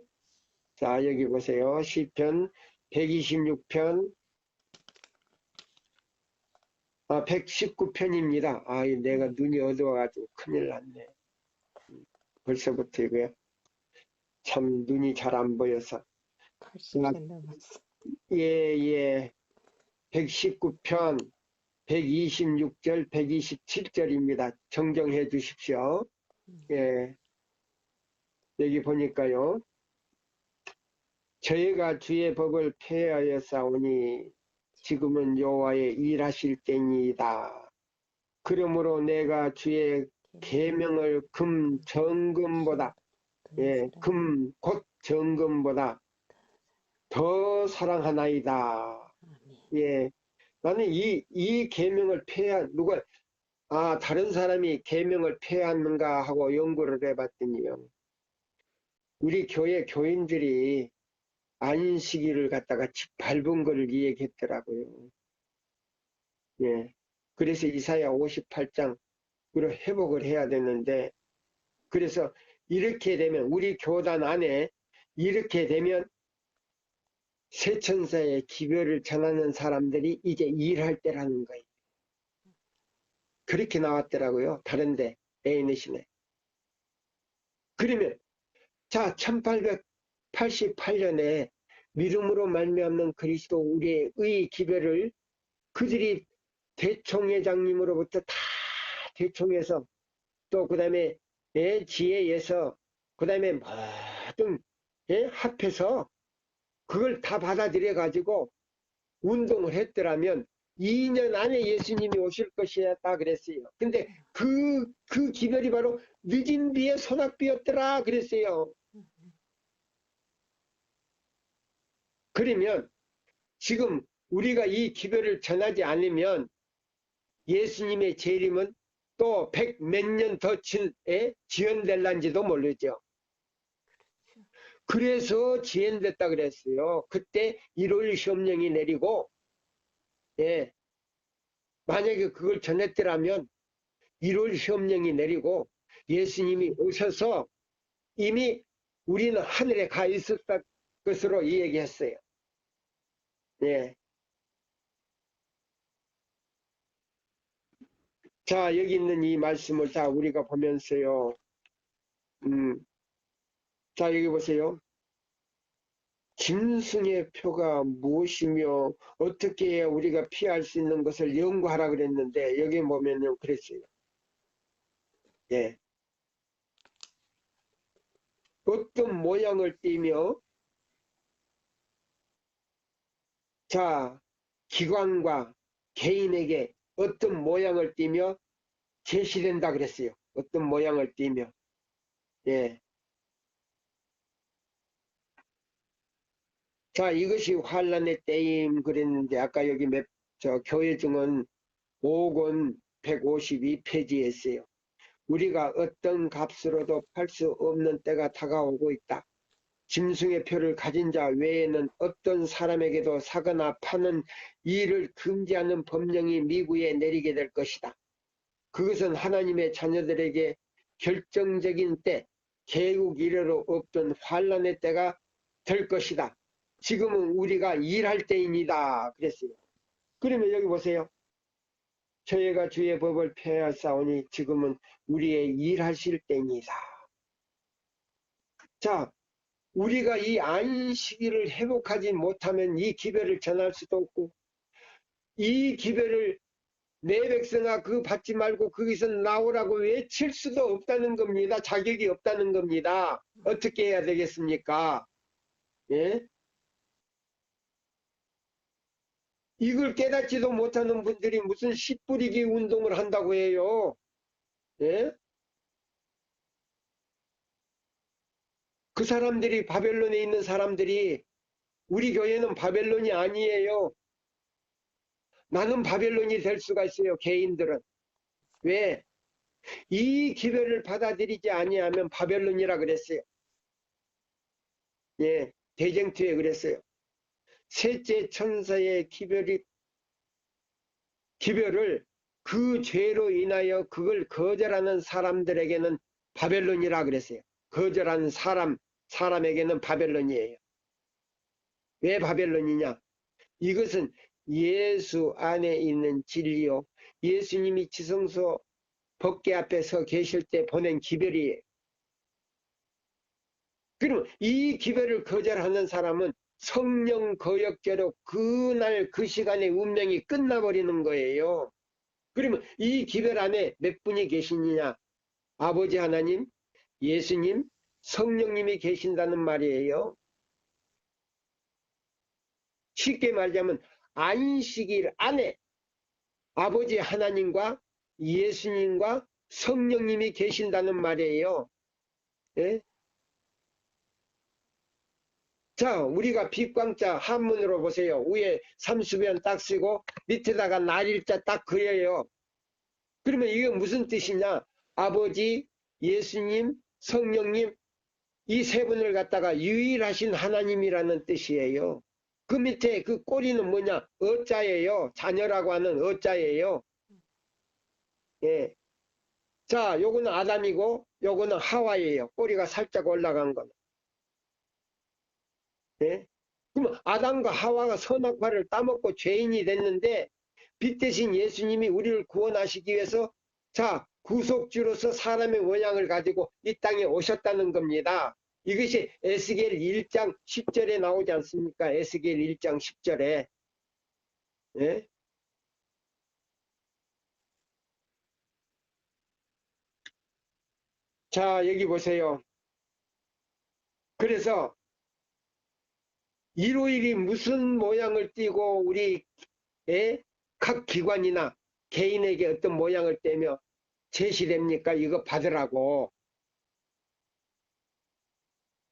자, 여기 보세요. 시편 126편. 119편입니다. 내가 눈이 어두워가지고 큰일 났네. 벌써부터 이거요. 참 눈이 잘 안 보여서. 80편 넘었어. 예. 119편 126절 127절입니다. 정정해 주십시오. 예. 여기 보니까요. 저희가 주의 법을 폐하였사오니 지금은 여호와의 일하실 때니이다. 그러므로 내가 주의 계명을 금 정금보다 금 곧 정금보다 더 사랑하나이다. 예, 나는 이 계명을 누가 다른 사람이 계명을 폐하는가 하고 연구를 해봤더니요. 우리 교회 교인들이 안식일을 갖다가 밟은 걸 얘기했더라고요. 예. 그래서 이사야 58장으로 회복을 해야 되는데, 그래서 이렇게 되면, 우리 교단 안에 이렇게 되면 세천사의 기별을 전하는 사람들이 이제 일할 때라는 거예요. 그렇게 나왔더라고요. 다른데, 에이넷이네. 그러면, 자, 1888년에 믿음으로 말미암는 그리스도 우리의 의 기별을 그들이 대총회장님으로부터 다 대총해서 또 그 다음에 지혜에서 그 다음에 모든 합해서 그걸 다 받아들여 가지고 운동을 했더라면 2년 안에 예수님이 오실 것이었다 그랬어요. 근데 그 기별이 바로 늦은 비의 소낙비였더라 그랬어요. 그러면 지금 우리가 이 기별을 전하지 않으면 예수님의 재림은 또 100 몇 년 더 지연될란지도 모르죠. 그래서 지연됐다 그랬어요. 그때 1월 시험령이 내리고 만약에 그걸 전했더라면 1월 시험령이 내리고 예수님이 오셔서 이미 우리는 하늘에 가 있었을 것으로 얘기했어요. 예. 자, 여기 있는 이 말씀을 다 우리가 보면서요. 자, 여기 보세요. 짐승의 표가 무엇이며 어떻게 해야 우리가 피할 수 있는 것을 연구하라 그랬는데 여기 보면요 그랬어요. 예. 어떤 모양을 띠며 자 기관과 개인에게 어떤 모양을 띠며 제시된다 그랬어요. 어떤 모양을 띠며 예. 자 이것이 환란의 때임 그랬는데 아까 여기 교회증은 5권 152페이지에 있어요. 우리가 어떤 값으로도 팔 수 없는 때가 다가오고 있다. 짐승의 표를 가진 자 외에는 어떤 사람에게도 사거나 파는 일을 금지하는 법령이 미국에 내리게 될 것이다. 그것은 하나님의 자녀들에게 결정적인 때, 개국 이래로 없던 환란의 때가 될 것이다. 지금은 우리가 일할 때입니다. 그랬어요. 그러면 여기 보세요. 저희가 주의 법을 폐하사오니 지금은 우리의 일하실 때입니다. 자, 우리가 이 안식일을 회복하지 못하면 이 기별을 전할 수도 없고 이 기별을 내 백성아 그 받지 말고 거기서 나오라고 외칠 수도 없다는 겁니다. 자격이 없다는 겁니다. 어떻게 해야 되겠습니까? 예? 이걸 깨닫지도 못하는 분들이 무슨 씨 뿌리기 운동을 한다고 해요. 예? 그 사람들이 바벨론에 있는 사람들이 우리 교회는 바벨론이 아니에요. 나는 바벨론이 될 수가 있어요. 개인들은. 왜? 이 기별을 받아들이지 아니하면 바벨론이라 그랬어요. 예, 대쟁투에 그랬어요. 셋째 천사의 기별을 그 죄로 인하여 그걸 거절하는 사람들에게는 바벨론이라 그랬어요. 거절하는 사람에게는 바벨론이에요. 왜 바벨론이냐? 이것은 예수 안에 있는 진리요. 예수님이 지성소 법궤 앞에 서 계실 때 보낸 기별이에요. 그럼 이 기별을 거절하는 사람은 성령 거역죄로 그날 그 시간에 운명이 끝나버리는 거예요. 그러면 이 기별 안에 몇 분이 계시느냐? 아버지 하나님, 예수님, 성령님이 계신다는 말이에요. 쉽게 말하자면 안식일 안에 아버지 하나님과 예수님과 성령님이 계신다는 말이에요. 예? 자, 우리가 빛광자 한문으로 보세요. 위에 삼수변 딱 쓰고 밑에다가 날일자 딱 그려요. 그러면 이게 무슨 뜻이냐? 아버지, 예수님, 성령님 이 세 분을 갖다가 유일하신 하나님이라는 뜻이에요. 그 밑에 그 꼬리는 뭐냐? 어자예요. 자녀라고 하는 어자예요. 예. 자, 요거는 아담이고 요거는 하와예요. 꼬리가 살짝 올라간 거. 예? 그럼 아담과 하와가 선악과를 따먹고 죄인이 됐는데 빛 대신 예수님이 우리를 구원하시기 위해서 자, 구속주로서 사람의 모양을 가지고 이 땅에 오셨다는 겁니다. 이것이 에스겔 1장 10절에 나오지 않습니까? 에스겔 1장 10절에. 예? 자, 여기 보세요. 그래서 일요일이 무슨 모양을 띠고 우리 각 기관이나 개인에게 어떤 모양을 떼며 제시됩니까? 이거 받으라고.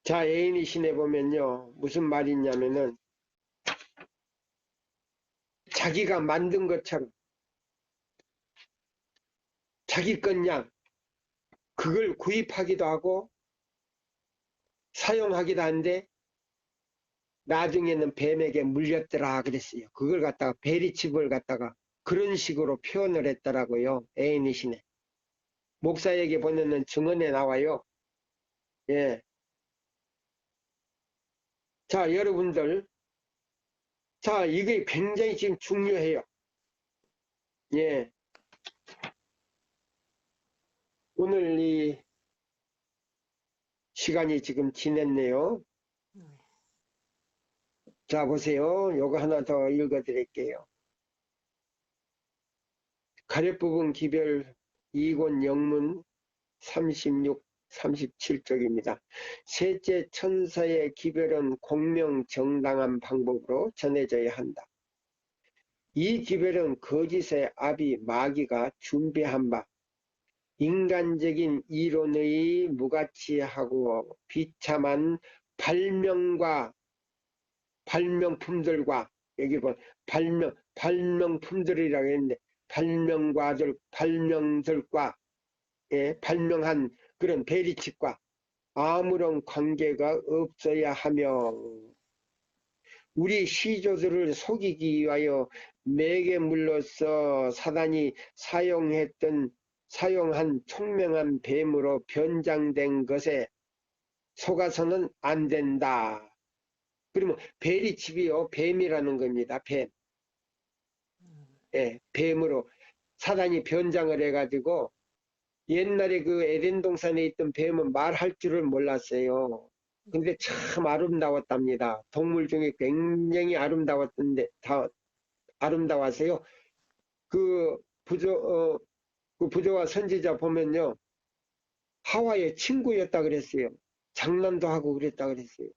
자, 애인이 신에 보면요. 무슨 말이 있냐면은 자기가 만든 것처럼 자기 것냥 그걸 구입하기도 하고 사용하기도 한데 나중에는 뱀에게 물렸더라 그랬어요. 그걸 갖다가 베리칩을 갖다가 그런 식으로 표현을 했더라고요. 애인이 신에. 목사에게 보내는 증언에 나와요. 예. 자, 여러분들. 자, 이게 굉장히 지금 중요해요. 예. 오늘 이 시간이 지금 지냈네요. 자, 보세요. 요거 하나 더 읽어 드릴게요. 가랫부분 기별 2권 영문 36, 37쪽입니다. 셋째 천사의 기별은 공명정당한 방법으로 전해져야 한다. 이 기별은 거짓의 아비 마귀가 준비한 바 인간적인 이론의 무가치하고 비참한 발명품들과 여기 뭐 발명품들이라고 했는데 발명들과 발명한 그런 베리칩과 아무런 관계가 없어야 하며 우리 시조들을 속이기 위하여 매개물로서 사단이 사용한 총명한 뱀으로 변장된 것에 속아서는 안 된다. 그러면 베리칩이요 뱀이라는 겁니다. 뱀. 예, 뱀으로 사단이 변장을 해가지고 옛날에 그 에덴 동산에 있던 뱀은 말할 줄을 몰랐어요. 근데 참 아름다웠답니다. 동물 중에 굉장히 아름다웠어요. 그 부조와 선지자 보면요. 하와의 친구였다 그랬어요. 장난도 하고 그랬다 그랬어요.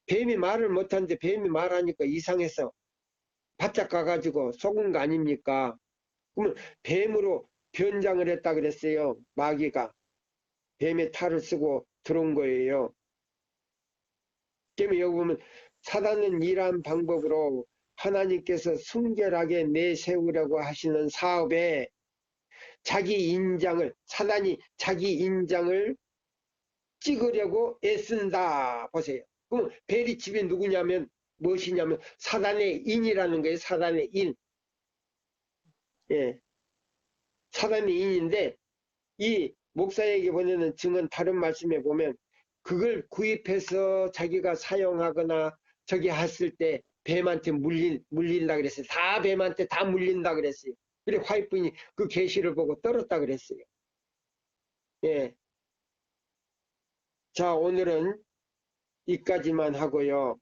뱀이 말을 못하는데 뱀이 말하니까 이상해서 바짝 가가지고 속은 거 아닙니까? 그러면 뱀으로 변장을 했다 그랬어요. 마귀가 뱀의 탈을 쓰고 들어온 거예요. 그러면 여기 보면 사단은 이러한 방법으로 하나님께서 순결하게 내세우려고 하시는 사업에 사단이 자기 인장을 찍으려고 애쓴다. 보세요. 그럼 베리집이 누구냐면 무엇이냐면 사단의 인이라는 거예요. 사단의 인. 예. 사단의 인인데 이 목사에게 보내는 증언 다른 말씀에 보면 그걸 구입해서 자기가 사용하거나 저기 했을 때 뱀한테 물린다 그랬어요. 다 뱀한테 다 물린다 그랬어요. 그래 화이트분이 그 계시를 보고 떨었다 그랬어요. 예. 자, 오늘은 이까지만 하고요.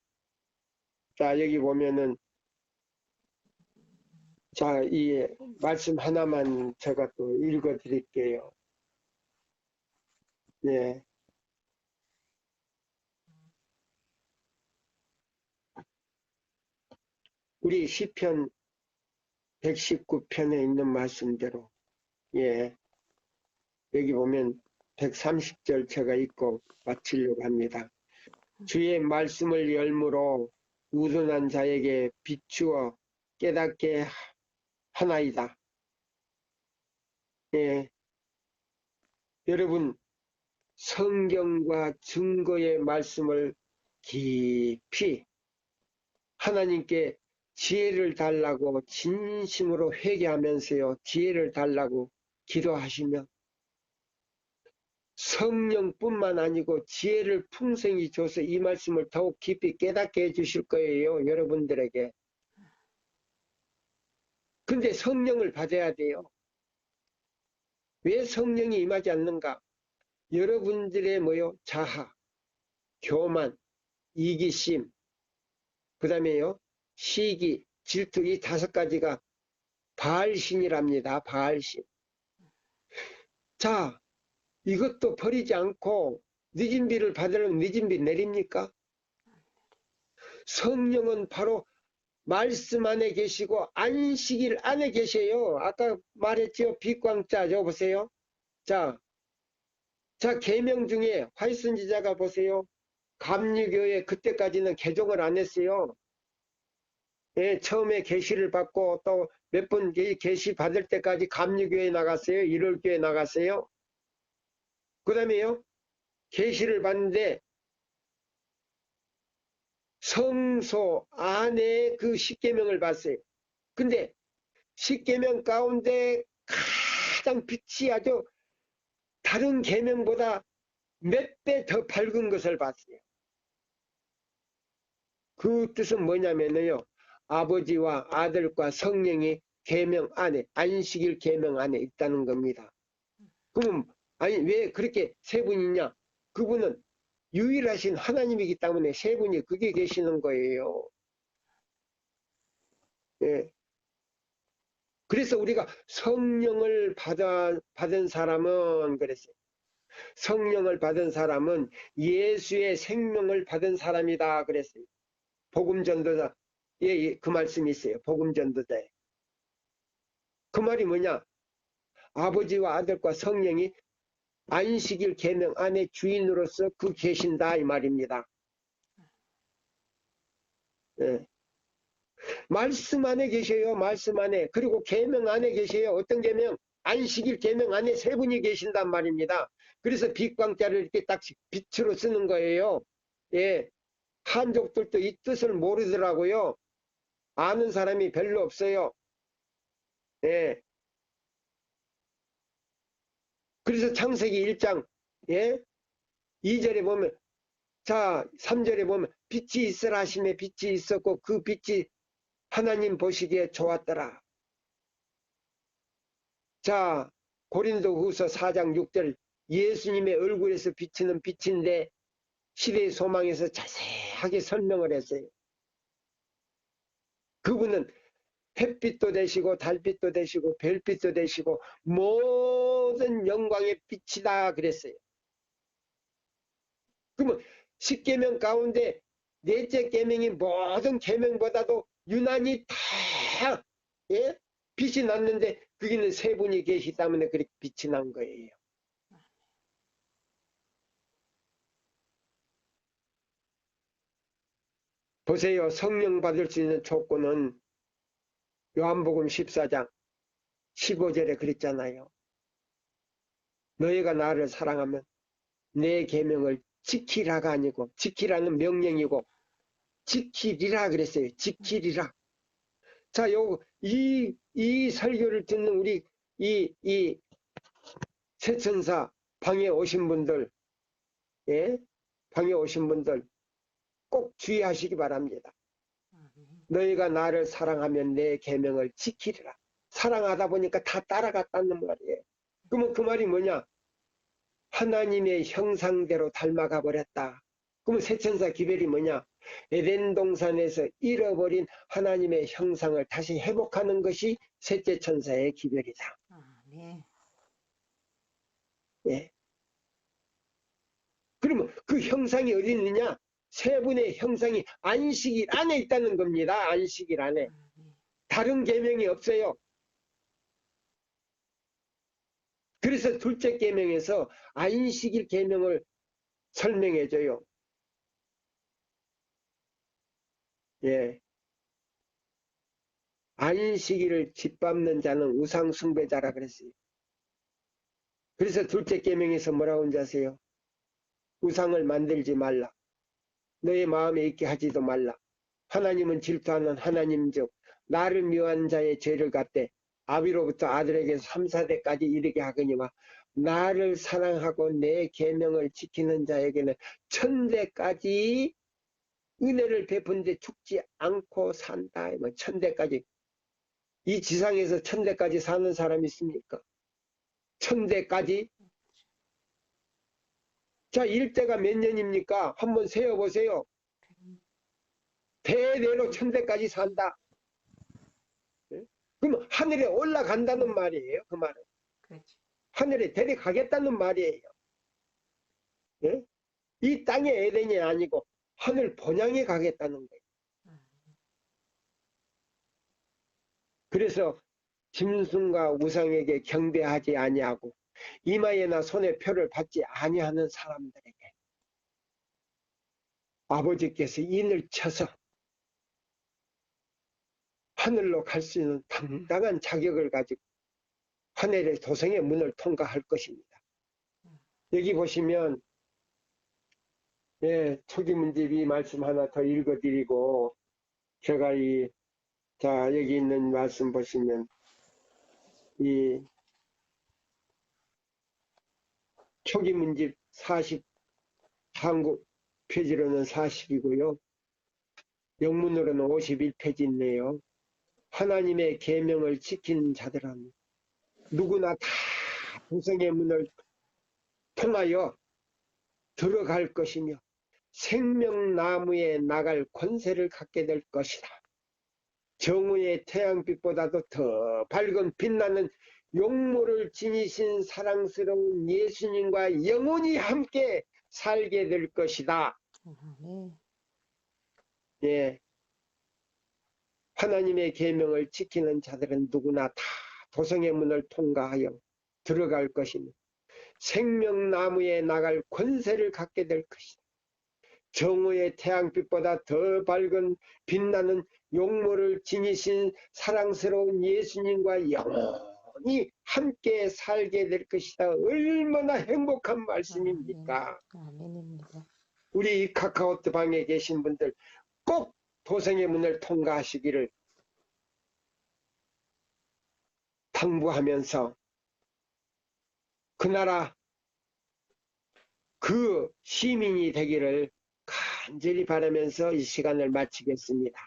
자, 여기 보면은 자, 이 말씀 하나만 제가 또 읽어 드릴게요. 예. 우리 시편 119편에 있는 말씀대로, 예. 여기 보면 130절 제가 읽고 마치려고 합니다. 주의 말씀을 열무로 우둔한 자에게 비추어 깨닫게 하나이다. 예. 여러분, 성경과 증거의 말씀을 깊이 하나님께 지혜를 달라고 진심으로 회개하면서요. 지혜를 달라고 기도하시면 성령뿐만 아니고 지혜를 풍성히 줘서 이 말씀을 더욱 깊이 깨닫게 해주실 거예요. 여러분들에게. 근데 성령을 받아야 돼요. 왜 성령이 임하지 않는가? 여러분들의 자하, 교만, 이기심, 그 다음에요 시기, 질투 이 5가지가 바알신이랍니다. 바알신. 자, 이것도 버리지 않고 늦은 비를 받으려면 늦은 비 내립니까? 성령은 바로 말씀 안에 계시고 안식일 안에 계셔요. 아까 말했죠. 빛광자 저 보세요. 자 계명 중에 화이선지자가 보세요. 감리교회 그때까지는 개종을 안 했어요. 예, 처음에 계시를 받고 또 몇 번 계시 받을 때까지 감리교회 나갔어요. 1월교회 나갔어요. 그 다음에요. 계시를 받는데 성소 안에 그 십계명을 봤어요. 근데 십계명 가운데 가장 빛이 아주 다른 계명보다 몇 배 더 밝은 것을 봤어요. 그 뜻은 뭐냐면요. 아버지와 아들과 성령이 계명 안에 안식일 계명 안에 있다는 겁니다. 그럼 아니 왜 그렇게 세 분이냐? 그분은 유일하신 하나님이기 때문에 세 분이 그게 계시는 거예요. 예. 그래서 우리가 성령을 받은 사람은 그랬어요. 성령을 받은 사람은 예수의 생명을 받은 사람이다 그랬어요. 복음전도자. 예, 그 말씀이 있어요. 복음전도자에. 그 말이 뭐냐? 아버지와 아들과 성령이 안식일 계명 안에 주인으로서 그 계신다 이 말입니다. 예. 말씀 안에 계셔요. 말씀 안에. 그리고 계명 안에 계셔요. 어떤 계명? 안식일 계명 안에 세 분이 계신단 말입니다. 그래서 빛광자를 이렇게 딱 빛으로 쓰는 거예요. 예. 한족들도 이 뜻을 모르더라고요. 아는 사람이 별로 없어요. 예. 그래서 창세기 1장, 예? 2절에 보면, 자, 3절에 보면, 빛이 있으라 하심에 빛이 있었고, 그 빛이 하나님 보시기에 좋았더라. 자, 고린도 후서 4장 6절, 예수님의 얼굴에서 비치는 빛인데, 시대의 소망에서 자세하게 설명을 했어요. 그분은 햇빛도 되시고 달빛도 되시고 별빛도 되시고 모든 영광의 빛이다 그랬어요. 그러면 10계명 가운데 넷째 계명이 모든 계명보다도 유난히 다 예? 빛이 났는데 거기는 세 분이 계시기 때문에 그렇게 빛이 난 거예요. 보세요. 성령 받을 수 있는 조건은 요한복음 14장 15절에 그랬잖아요. 너희가 나를 사랑하면 내 계명을 지키라가 아니고, 지키라는 명령이고 지키리라 그랬어요. 지키리라. 자, 이 설교를 듣는 우리 이 세천사 방에 오신 분들, 예? 방에 오신 분들 꼭 주의하시기 바랍니다. 너희가 나를 사랑하면 내 계명을 지키리라. 사랑하다 보니까 다 따라갔다는 말이에요. 그러면 그 말이 뭐냐? 하나님의 형상대로 닮아가 버렸다. 그러면 세천사 기별이 뭐냐? 에덴 동산에서 잃어버린 하나님의 형상을 다시 회복하는 것이 셋째 천사의 기별이다. 네. 예. 그러면 그 형상이 어디 있느냐? 세 분의 형상이 안식일 안에 있다는 겁니다. 안식일 안에. 다른 계명이 없어요. 그래서 둘째 계명에서 안식일 계명을 설명해줘요. 예. 안식일을 짓밟는 자는 우상 숭배자라 그랬어요. 그래서 둘째 계명에서 뭐라고 하는지 아세요? 우상을 만들지 말라. 너의 마음에 있게 하지도 말라. 하나님은 질투하는 하나님적 나를 미워한 자의 죄를 갚되 아비로부터 아들에게 3, 4대까지 이르게 하거니와 나를 사랑하고 내 계명을 지키는 자에게는 천대까지 은혜를 베푼데 죽지 않고 산다. 뭐 천대까지. 이 지상에서 천대까지 사는 사람이 있습니까? 천대까지? 자, 일대가 몇 년입니까? 한번 세어보세요. 대대로 천대까지 산다. 그럼 하늘에 올라간다는 말이에요. 그 말은. 그렇죠. 하늘에 데려가겠다는 말이에요. 예? 이 땅의 에덴이 아니고 하늘 본향에 가겠다는 거예요. 그래서 짐승과 우상에게 경배하지 아니하고 이마에나 손에 표를 받지 아니하는 사람들에게 아버지께서 인을 쳐서 하늘로 갈 수 있는 당당한 자격을 가지고 하늘의 도성의 문을 통과할 것입니다. 여기 보시면 예, 초기문집이 말씀 하나 더 읽어드리고 제가 자 여기 있는 말씀 보시면 이 초기문집 40 한국 표지로는 40이고요. 영문으로는 51페이지 있네요. 하나님의 계명을 지키는 자들은 누구나 다 도성의 문을 통하여 들어갈 것이며 생명나무에 나갈 권세를 갖게 될 것이다. 정오의 태양빛보다도 더 밝은 빛나는 용모를 지니신 사랑스러운 예수님과 영원히 함께 살게 될 것이다. 예. 하나님의 계명을 지키는 자들은 누구나 다 도성의 문을 통과하여 들어갈 것이며 생명나무에 나갈 권세를 갖게 될 것이다. 정오의 태양빛보다 더 밝은 빛나는 용모를 지니신 사랑스러운 예수님과 영원히 함께 살게 될 것이다. 얼마나 행복한 말씀입니까? 아멘입니다. 우리 카카오톡 방에 계신 분들 꼭 도성의 문을 통과하시기를 당부하면서 그 나라 그 시민이 되기를 간절히 바라면서 이 시간을 마치겠습니다.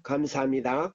감사합니다.